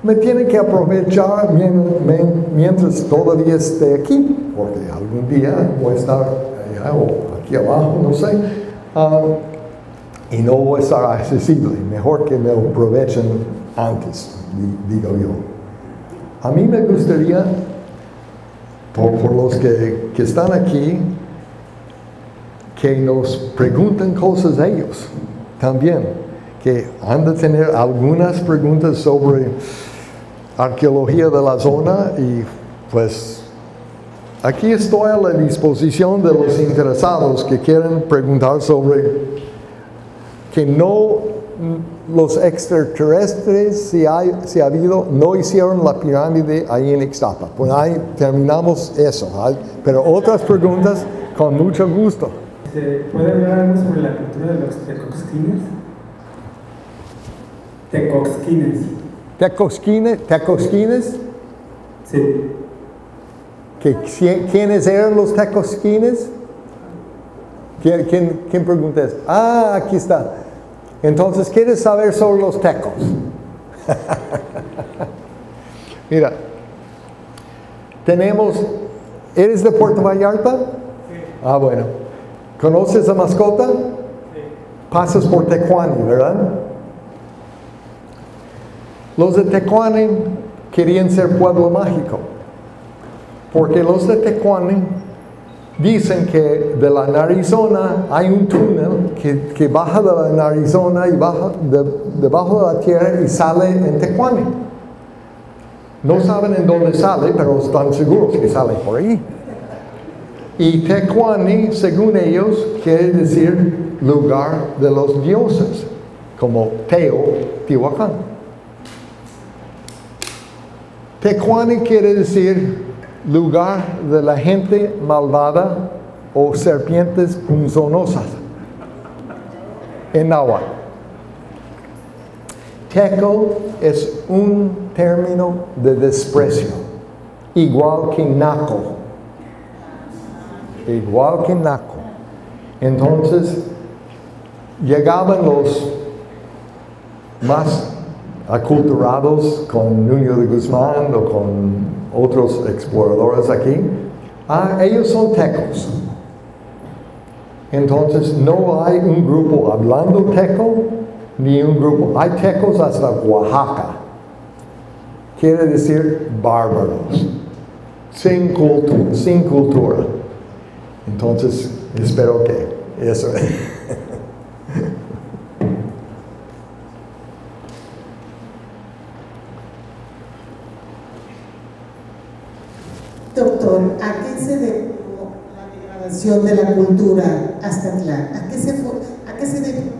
Me tiene que aprovechar mientras todavía esté aquí, porque algún día voy a estar allá o aquí abajo, no sé, y no voy a estar accesible. Mejor que me aprovechen antes, digo yo. A mí me gustaría, por los que están aquí, que nos pregunten cosas ellos también. Que han de tener algunas preguntas sobre arqueología de la zona y pues aquí estoy a la disposición de los interesados que quieren preguntar sobre que no los extraterrestres, si ha habido, no hicieron la pirámide ahí en Ixtapa. Pues ahí terminamos eso, pero otras preguntas con mucho gusto. ¿Se puede hablar algo sobre la cultura de los tecoxquines? ¿Tecoxquines? Sí. ¿Quiénes eran los tecoxquines? ¿Quién pregunta eso? Aquí está. Entonces, ¿quieres saber sobre los tecos? Mira, ¿eres de Puerto Vallarta? Sí. Bueno. ¿Conoces a Mascota? Sí. Pasas por Tecuani, ¿verdad? Los de Tecuani querían ser pueblo mágico, porque los de Tecuani dicen que de la Narizona hay un túnel que baja de la Narizona y baja debajo de la tierra y sale en Tecuani. No saben en dónde sale, pero están seguros que sale por ahí. Y Tecuani, según ellos, quiere decir lugar de los dioses, como Teotihuacán. Tecuani quiere decir lugar de la gente malvada o serpientes punzonosas en náhuatl. Teco es un término de desprecio, igual que naco. Igual que naco. Entonces, llegaban los más aculturados con Nuño de Guzmán o con otros exploradores aquí. Ellos son tecos. Entonces no hay un grupo hablando teco, ni un grupo. Hay tecos hasta Oaxaca. Quiere decir bárbaros. Sin cultura. Entonces, espero que eso. Doctor, ¿a qué se debió la degradación de la cultura Aztatlán? ¿A qué se debió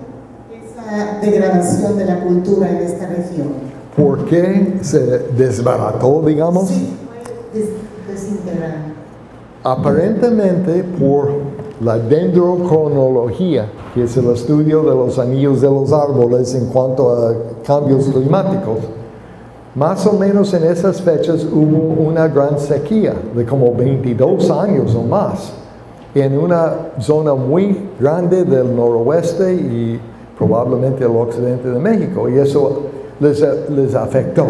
esa degradación de la cultura en esta región? ¿por qué se desbarató, digamos? Sí, fue desintegrado. Aparentemente por la dendrocronología, que es el estudio de los anillos de los árboles en cuanto a cambios climáticos. Más o menos en esas fechas hubo una gran sequía de como 22 años o más en una zona muy grande del noroeste y probablemente el occidente de México, y eso les afectó.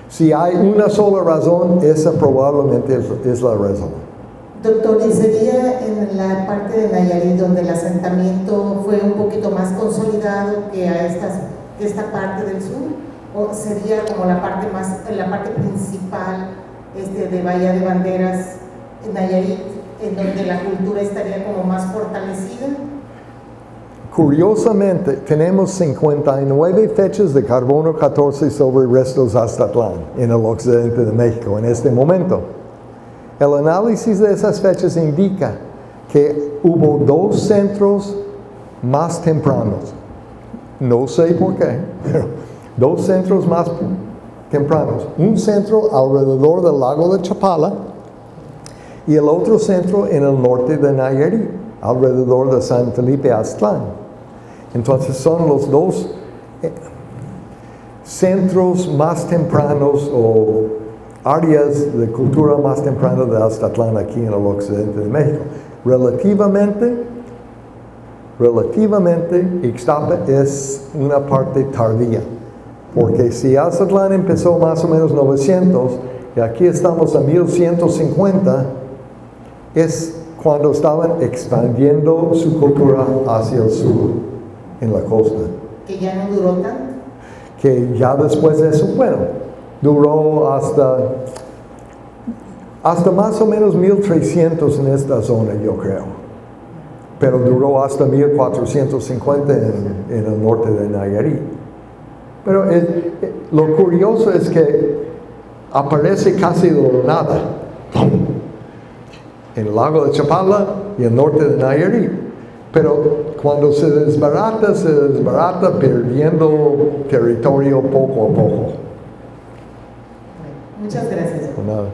Si hay una sola razón, esa probablemente es la razón. Doctor, ¿y sería en la parte de Nayarit donde el asentamiento fue un poquito más consolidado que esta parte del sur? ¿O sería como la parte principal de Bahía de Banderas, en Nayarit, en donde la cultura estaría como más fortalecida? Curiosamente, tenemos 59 fechas de carbono 14 sobre restos Aztatlán en el occidente de México en este momento. El análisis de esas fechas indica que hubo 2 centros más tempranos. No sé por qué, pero 2 centros más tempranos. Un centro alrededor del lago de Chapala y el otro centro en el norte de Nayarit, alrededor de San Felipe Aztlán. Entonces son los 2 centros más tempranos o áreas de cultura más temprana de Aztatlán aquí en el occidente de México. Relativamente, Ixtapa es una parte tardía, porque si Aztatlán empezó más o menos 900 y aquí estamos a 1150, es cuando estaban expandiendo su cultura hacia el sur, en la costa. ¿Que ya no duró tanto? Que ya después de eso, bueno, duró hasta más o menos 1300 en esta zona, yo creo. Pero duró hasta 1450 en el norte de Nayarit. Pero lo curioso es que aparece casi de la nada en el lago de Chapala y el norte de Nayarit. Pero cuando se desbarata perdiendo territorio poco a poco. Muchas gracias. Por nada.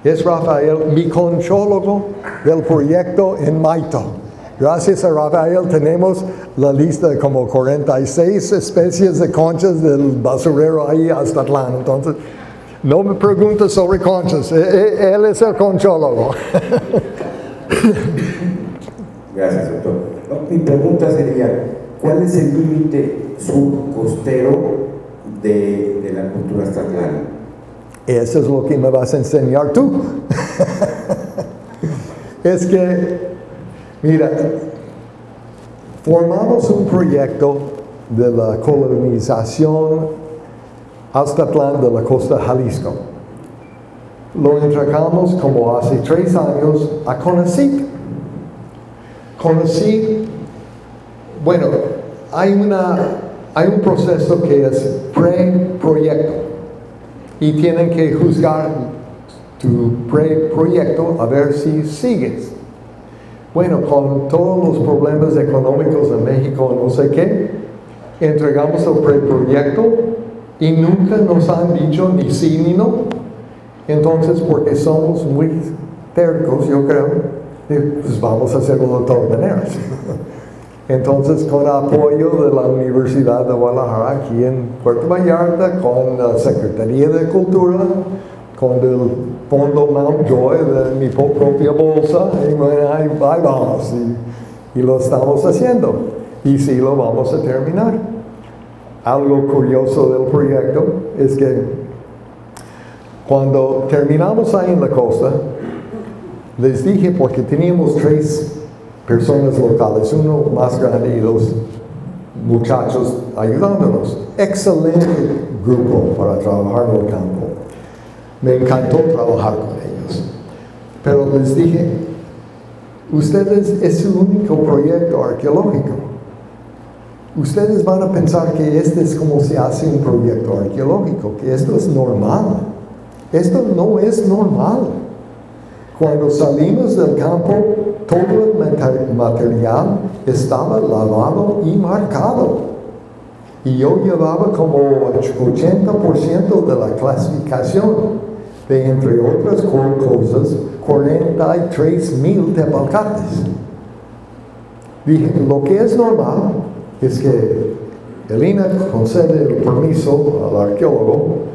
Es Rafael, mi conchólogo del proyecto en Maito. Gracias a Rafael tenemos la lista de como 46 especies de conchas del basurero ahí hasta Aztatlán. Entonces, no me preguntes sobre conchas, él es el conchólogo. Gracias, doctor. No, mi pregunta sería, ¿cuál es el límite sur-costero de la cultura aztatlana? Eso es lo que me vas a enseñar tú. Es que, mira, formamos un proyecto de la colonización Aztatlán de la costa de Jalisco. Lo entregamos como hace 3 años a CONACYT. Bueno, hay un proceso que es pre-proyecto y tienen que juzgar tu pre-proyecto a ver si sigues. Bueno, con todos los problemas económicos de México, no sé qué, entregamos el pre-proyecto y nunca nos han dicho ni sí ni no. Entonces, porque somos muy tercos, yo creo, pues vamos a hacerlo de todas maneras. Entonces, con apoyo de la Universidad de Guadalajara, aquí en Puerto Vallarta, con la Secretaría de Cultura, con el Fondo Mountjoy de mi propia bolsa, y bueno, ahí vamos, y lo estamos haciendo, y sí lo vamos a terminar. Algo curioso del proyecto es que cuando terminamos ahí en la costa, les dije, porque teníamos 3 personas locales, uno más grande y 2 muchachos ayudándonos. Excelente grupo para trabajar en el campo. Me encantó trabajar con ellos. Pero les dije, ustedes es el único proyecto arqueológico. Ustedes van a pensar que este es como se hace un proyecto arqueológico, que esto es normal. Esto no es normal. Cuando salimos del campo, todo el material estaba lavado y marcado. Y yo llevaba como 80% de la clasificación de, entre otras cosas, 43,000 tepalcates. Dije, lo que es normal es que el INA concede el permiso al arqueólogo,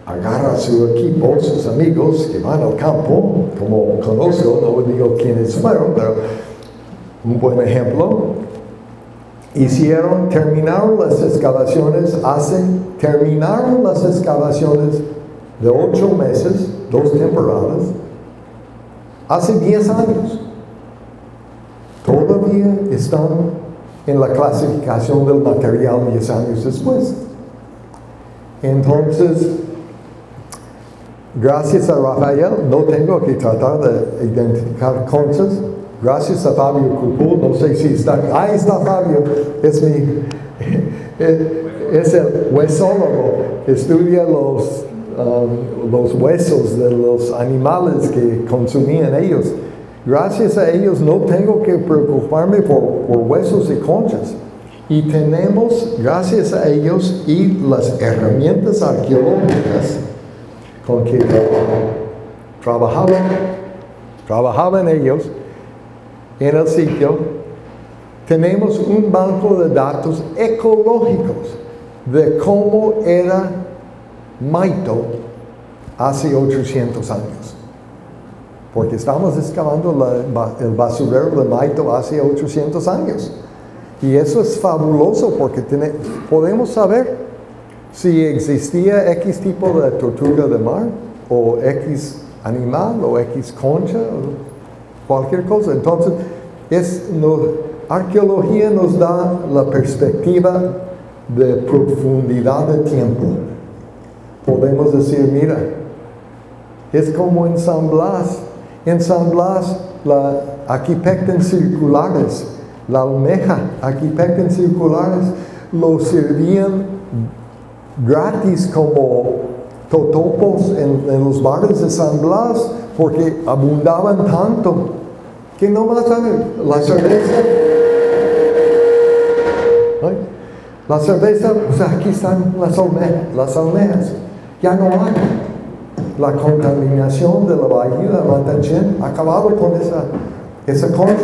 agarra su equipo, sus amigos que van al campo, como conozco, no digo quiénes fueron, pero un buen ejemplo. Terminaron las excavaciones de 8 meses, 2 temporadas, hace 10 años. Todavía están en la clasificación del material 10 años después. Entonces, gracias a Rafael, no tengo que tratar de identificar conchas. Gracias a Fabio Cucú, no sé si está. Ahí está Fabio, es el huesólogo, estudia los huesos de los animales que consumían ellos. Gracias a ellos no tengo que preocuparme por huesos y conchas. Y tenemos, gracias a ellos y las herramientas arqueológicas con que trabajaban ellos en el sitio, tenemos un banco de datos ecológicos de cómo era Maito hace 800 años. Porque estamos excavando el basurero de Maito hace 800 años. Y eso es fabuloso porque podemos saber si existía X tipo de tortuga de mar, o X animal, o X concha, o cualquier cosa. Entonces, arqueología nos da la perspectiva de profundidad de tiempo. Podemos decir, mira, es como en San Blas. En San Blas, aquí pecten circulares, la almeja, aquí pecten circulares, lo servían gratis como totopos en los bares de San Blas, porque abundaban tanto que no más la cerveza, pues aquí están las almejas, ya no hay. La contaminación de la bahía de Mantachén ha acabado con esa concha.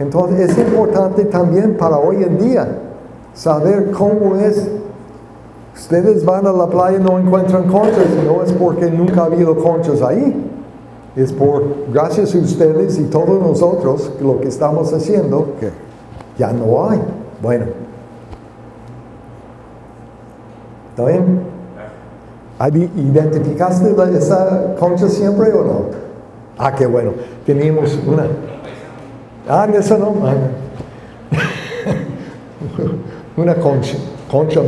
Entonces es importante también para hoy en día saber cómo es. Ustedes van a la playa y no encuentran conchas, no es porque nunca ha habido conchas ahí. Es gracias a ustedes y todos nosotros lo que estamos haciendo, que ya no hay. Bueno. ¿Está bien? ¿Identificaste esa concha siempre o no? Ah, qué bueno. Teníamos una. Ah, esa no. Una concha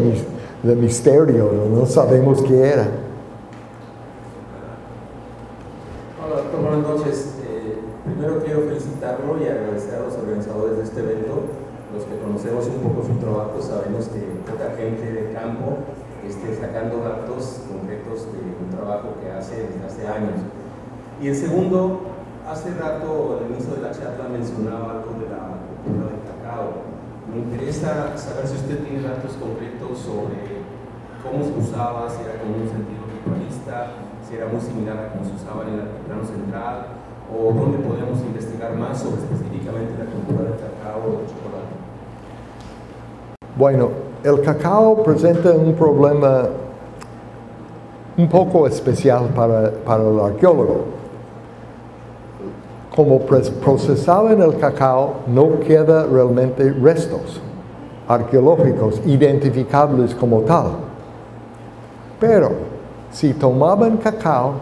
de misterio, no sabemos qué era. Hola, doctor, buenas noches. Primero quiero felicitarlo y agradecer a los organizadores de este evento. Los que conocemos un poco su trabajo sabemos que poca gente de campo esté sacando datos concretos de un trabajo que hace desde hace años. Y el segundo, hace rato al inicio de la charla mencionaba algo de la cultura del cacao. Me interesa saber si usted tiene datos concretos sobre cómo se usaba, si era con un sentido ritualista, si era muy similar a cómo se usaba en el altiplano central, o dónde podemos investigar más sobre específicamente la cultura del cacao o del chocolate. Bueno, el cacao presenta un problema un poco especial para el arqueólogo. Como procesaban el cacao, no queda realmente restos arqueológicos identificables como tal. Pero si tomaban cacao,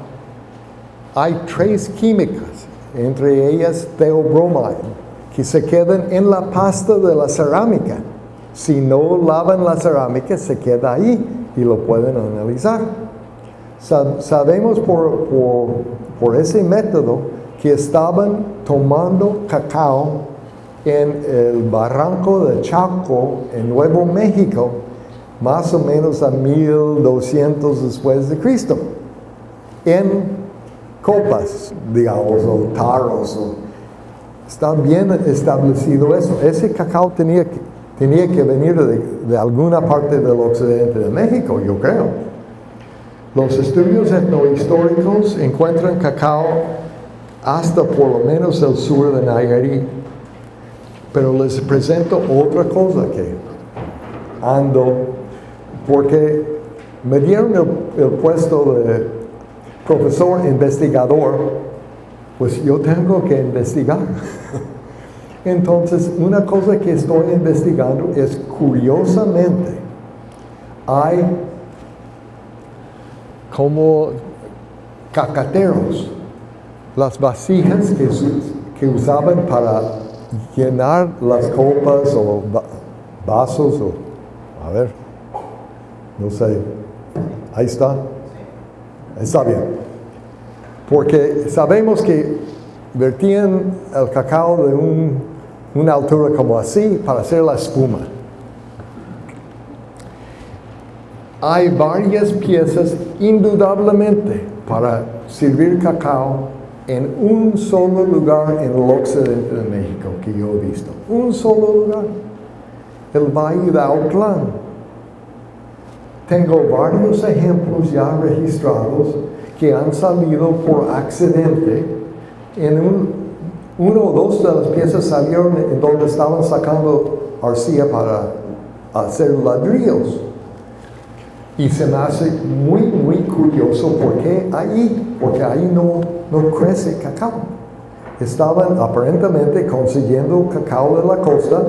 hay 3 químicas, entre ellas theobromine, que se quedan en la pasta de la cerámica. Si no lavan la cerámica, se queda ahí y lo pueden analizar. Sabemos por ese método que estaban tomando cacao en el barranco de Chaco, en Nuevo México, más o menos a 1200 después de Cristo, en copas, digamos, o tarros. Está bien establecido eso. Ese cacao tenía que venir de alguna parte del occidente de México, yo creo. Los estudios etnohistóricos encuentran cacao hasta por lo menos el sur de Nayarit. Pero les presento otra cosa que porque me dieron el puesto de profesor investigador, pues yo tengo que investigar. Entonces, una cosa que estoy investigando es, curiosamente, hay como cacateros, las vasijas que usaban para llenar las copas o vasos, a ver, no sé, ahí está, está bien, porque sabemos que vertían el cacao de una altura como así para hacer la espuma. Hay varias piezas indudablemente para servir cacao en un solo lugar en el occidente de México que yo he visto. Un solo lugar, el Valle de Autlán. Tengo varios ejemplos ya registrados que han salido por accidente. Uno o dos de las piezas salieron en donde estaban sacando arcilla para hacer ladrillos. Y se me hace muy, muy curioso porque ahí no crece cacao. Estaban aparentemente consiguiendo cacao de la costa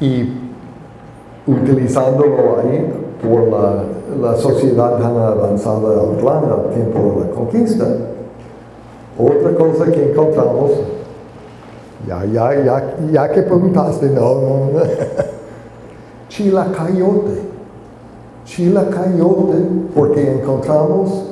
y utilizándolo ahí por la sociedad tan avanzada de Autlán al tiempo de la conquista. Otra cosa que encontramos, ya que preguntaste, no. Chilacayote, porque encontramos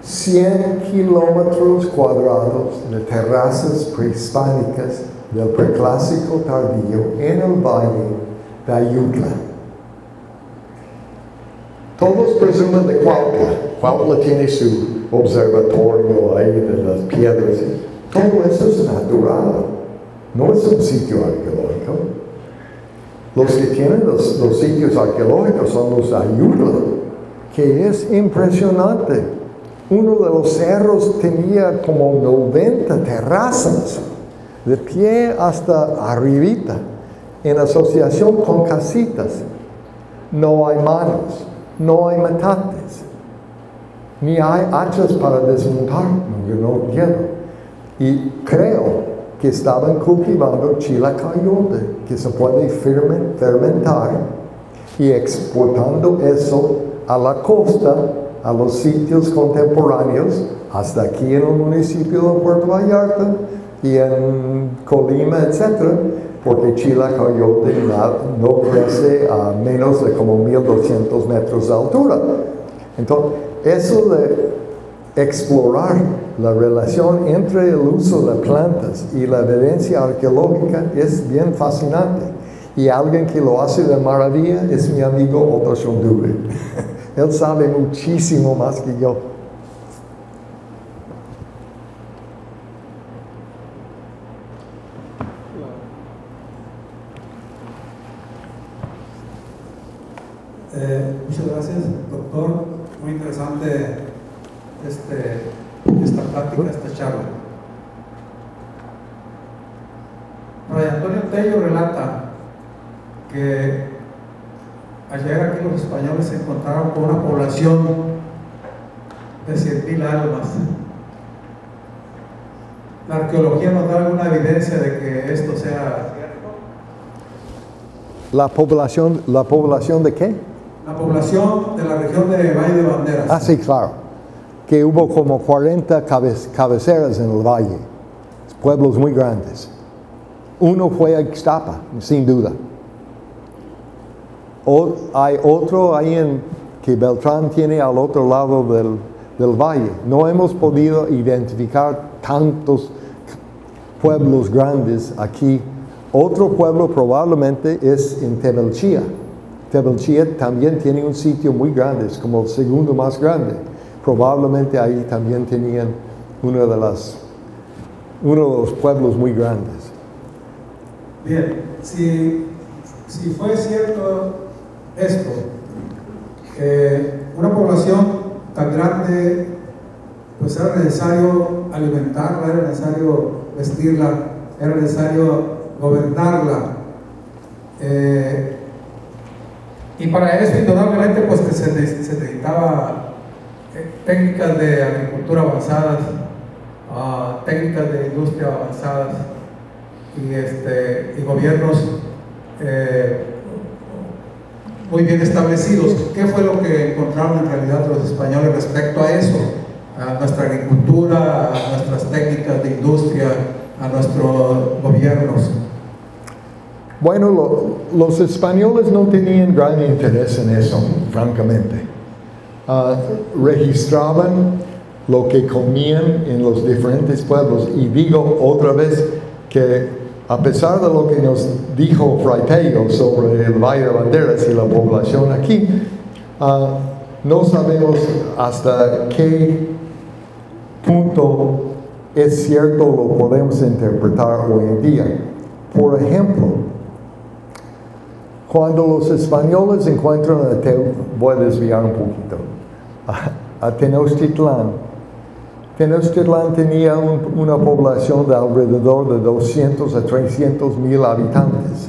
100 kilómetros cuadrados de terrazas prehispánicas del preclásico tardío en el valle de Ayutla. Todos presumen de Cuautla. Cuautla tiene su observatorio ahí de las piedras. Todo eso es natural, no es un sitio arqueológico. Los que tienen los sitios arqueológicos son los Ayutla, que es impresionante. Uno de los cerros tenía como 90 terrazas, de pie hasta arribita, en asociación con casitas. No hay manos, no hay metates, ni hay hachas para desmontar, yo no quiero. Y creo que estaban cultivando chilacayote, que se puede fermentar, y exportando eso a la costa, a los sitios contemporáneos, hasta aquí en el municipio de Puerto Vallarta y en Colima, etc., porque chilacayote no crece a menos de como 1200 metros de altura. Entonces, eso de explorar la relación entre el uso de plantas y la evidencia arqueológica es bien fascinante. Y alguien que lo hace de maravilla es mi amigo Otto Schondure. Él sabe muchísimo más que yo. Muchas gracias, doctor. Muy interesante esta plática, esta charla. Fray Antonio Tello relata que al llegar aquí los españoles se encontraron con una población de 100,000 almas. ¿La arqueología nos da alguna evidencia de que esto sea cierto? ¿La población de qué? La población de la región de Valle de Banderas. Ah, sí, claro. Que hubo como 40 cabeceras en el valle, pueblos muy grandes. Uno fue a Ixtapa, sin duda. Hay otro ahí que Beltrán tiene al otro lado del valle. No hemos podido identificar tantos pueblos grandes aquí. Otro pueblo probablemente es en Tebelchía. Tebelchía también tiene un sitio muy grande, es como el segundo más grande. probablemente ahí también tenían uno de los pueblos muy grandes. Bien, si fue cierto esto, una población tan grande, pues era necesario alimentarla, era necesario vestirla, era necesario gobernarla. Y para eso, indudablemente, pues que se necesitaba técnicas de agricultura avanzadas, técnicas de industria avanzadas y gobiernos muy bien establecidos. ¿Qué fue lo que encontraron en realidad los españoles respecto a eso? A nuestra agricultura, a nuestras técnicas de industria, a nuestros gobiernos. Bueno, los españoles no tenían gran interés en eso, francamente. Registraban lo que comían en los diferentes pueblos. Y digo otra vez que a pesar de lo que nos dijo Fray Tello sobre el Valle de Banderas y la población aquí, no sabemos hasta qué punto es cierto, lo podemos interpretar hoy en día. Por ejemplo, cuando los españoles encuentran voy a desviar un poquito, a Tenochtitlán. Tenochtitlán tenía una población de alrededor de 200 a 300 mil habitantes.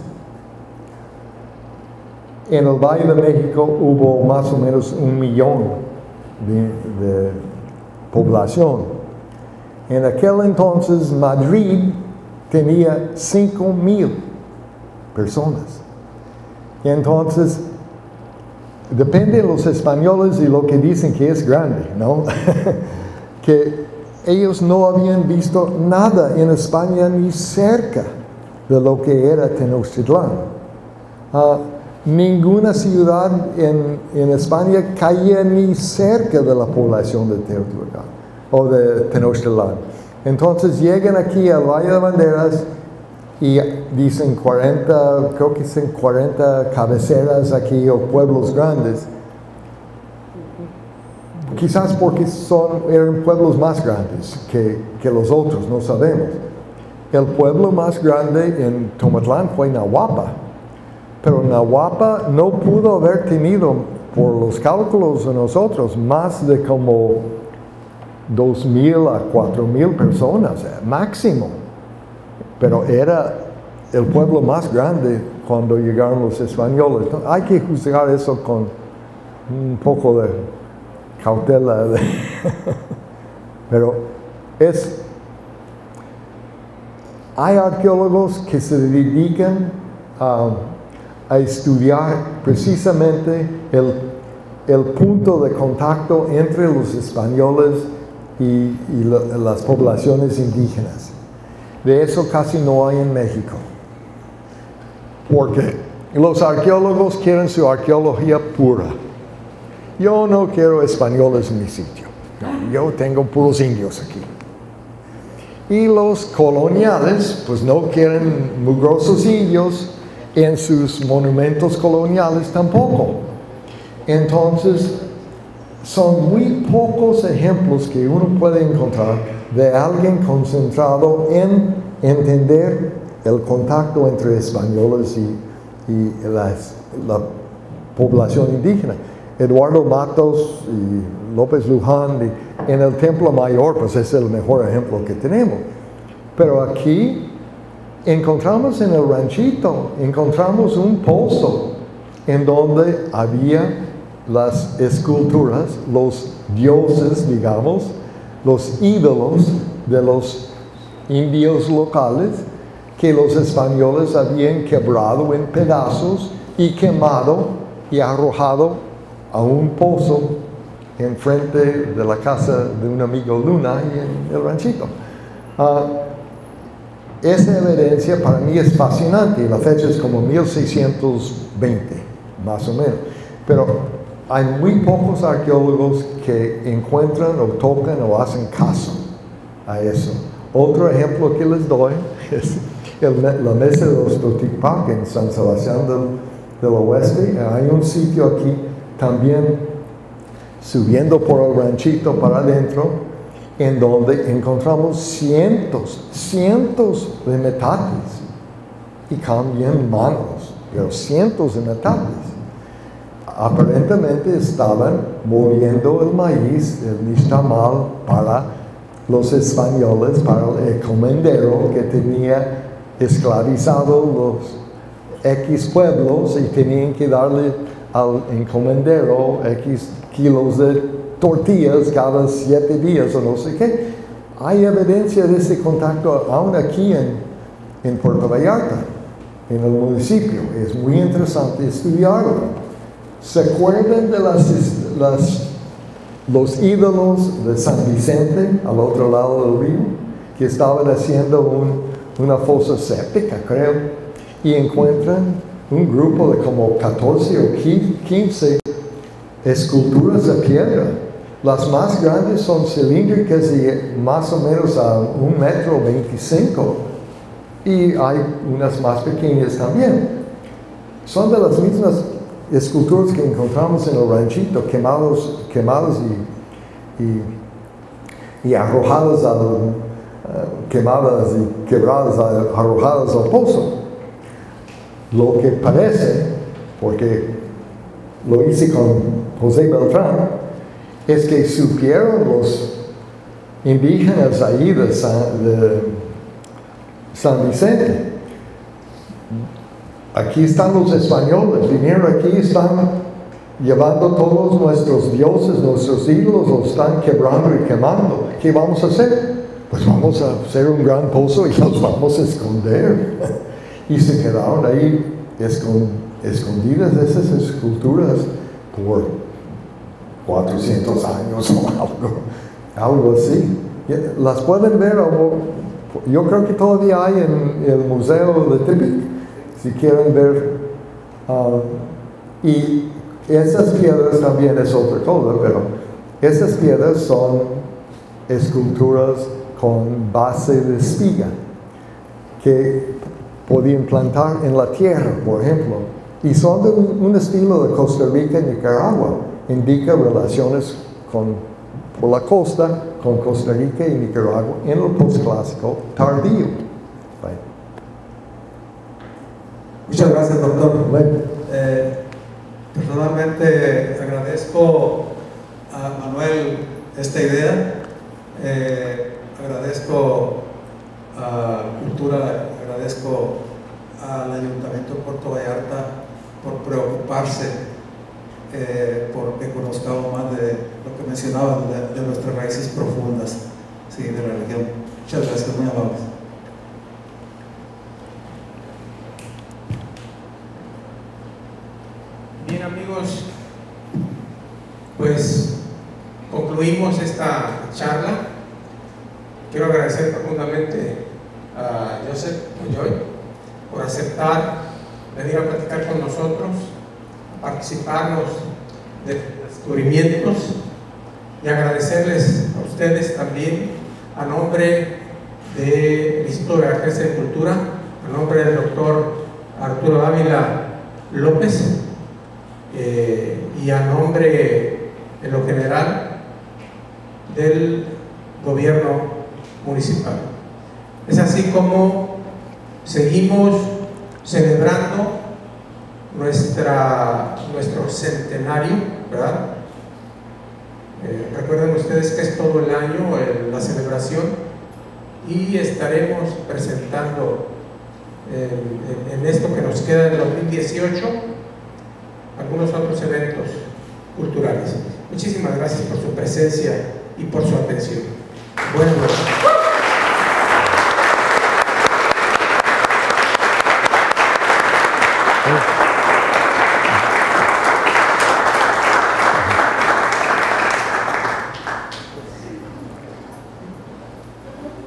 En el Valle de México hubo más o menos 1 millón de población. En aquel entonces Madrid tenía 5,000 personas. Y entonces, depende de los españoles y lo que dicen que es grande, ¿no? Que ellos no habían visto nada en España ni cerca de lo que era Tenochtitlán. Ninguna ciudad en España caía ni cerca de la población de Teotihuacán o de Tenochtitlán. Entonces llegan aquí al Valle de Banderas y dicen 40, creo que dicen 40 cabeceras aquí o pueblos grandes. Quizás porque eran pueblos más grandes que los otros, no sabemos. El pueblo más grande en Tomatlán fue Nahuapa, pero Nahuapa no pudo haber tenido, por los cálculos de nosotros, más de como 2,000 a 4,000 personas, máximo. Pero era el pueblo más grande cuando llegaron los españoles. Hay que juzgar eso con un poco de cautela. Pero hay arqueólogos que se dedican a estudiar precisamente el punto de contacto entre los españoles y las poblaciones indígenas. De eso casi no hay en México, porque los arqueólogos quieren su arqueología pura. Yo no quiero españoles en mi sitio, yo tengo puros indios aquí. Y los coloniales, pues no quieren mugrosos indios en sus monumentos coloniales tampoco. Entonces, son muy pocos ejemplos que uno puede encontrar de alguien concentrado en entender el contacto entre españoles y la población indígena. Eduardo Matos y López Luján en el Templo Mayor, pues es el mejor ejemplo que tenemos. Pero aquí encontramos en el ranchito, encontramos un pozo en donde había las esculturas, los dioses, digamos, los ídolos de los indios locales que los españoles habían quebrado en pedazos y quemado y arrojado a un pozo enfrente de la casa de un amigo Luna y en el ranchito. Esa evidencia para mí es fascinante, la fecha es como 1620, más o menos, pero hay muy pocos arqueólogos que encuentran o tocan o hacen caso a eso. Otro ejemplo que les doy es la mesa de los Totipac en San Sebastián del Oeste. Hay un sitio aquí también subiendo por el ranchito para adentro, en donde encontramos cientos de metates, y cambian manos, pero cientos de metates. Aparentemente estaban moliendo el maíz, el nixtamal, para los españoles, para el encomendero que tenía esclavizado los X pueblos y tenían que darle al encomendero X kilos de tortillas cada 7 días o no sé qué. Hay evidencia de ese contacto aún aquí en Puerto Vallarta, en el municipio. Es muy interesante estudiarlo. ¿Se acuerdan de los ídolos de San Vicente al otro lado del río? Que estaban haciendo una fosa séptica, creo, y encuentran un grupo de como 14 o 15 esculturas de piedra. Las más grandes son cilíndricas y más o menos a 1,25 metros, y hay unas más pequeñas también. Son de las mismas esculturas que encontramos en el ranchito, quemadas y arrojadas quemadas y quebradas, arrojadas al pozo. Lo que parece, porque lo hice con José Beltrán, es que supieron los indígenas ahí de San Vicente. Aquí están los españoles, vinieron aquí, están llevando todos nuestros dioses, nuestros ídolos, los están quebrando y quemando. ¿Qué vamos a hacer? Pues vamos a hacer un gran pozo y los vamos a esconder. Y se quedaron ahí escondidas esas esculturas por 400 años o algo así. Las pueden ver, yo creo que todavía hay en el Museo de Tepic, si quieren ver. Y esas piedras también es otra cosa, pero esas piedras son esculturas con base de espiga que podían plantar en la tierra, por ejemplo, y son de un estilo de Costa Rica y Nicaragua. Indica relaciones por la costa con Costa Rica y Nicaragua en el postclásico tardío. Muchas gracias, doctor. Personalmente agradezco a Manuel esta idea, agradezco a Cultura, agradezco al Ayuntamiento de Puerto Vallarta por preocuparse porque conozcamos más de lo que mencionaban de nuestras raíces profundas, sí, de la religión. Muchas gracias, muy amables. Bien, amigos, pues concluimos esta charla. Quiero agradecer profundamente a Joseph Mountjoy por aceptar venir a platicar con nosotros, participarnos de descubrimientos, y agradecerles a ustedes también a nombre del Instituto de Arqueología y Cultura, a nombre del doctor Arturo Ávila López, y a nombre en lo general del gobierno municipal. Es así como seguimos celebrando nuestro centenario, ¿verdad? Recuerden ustedes que es todo el año la celebración, y estaremos presentando en esto que nos queda del 2018 algunos otros eventos culturales. Muchísimas gracias por su presencia y por su atención. Buenas noches.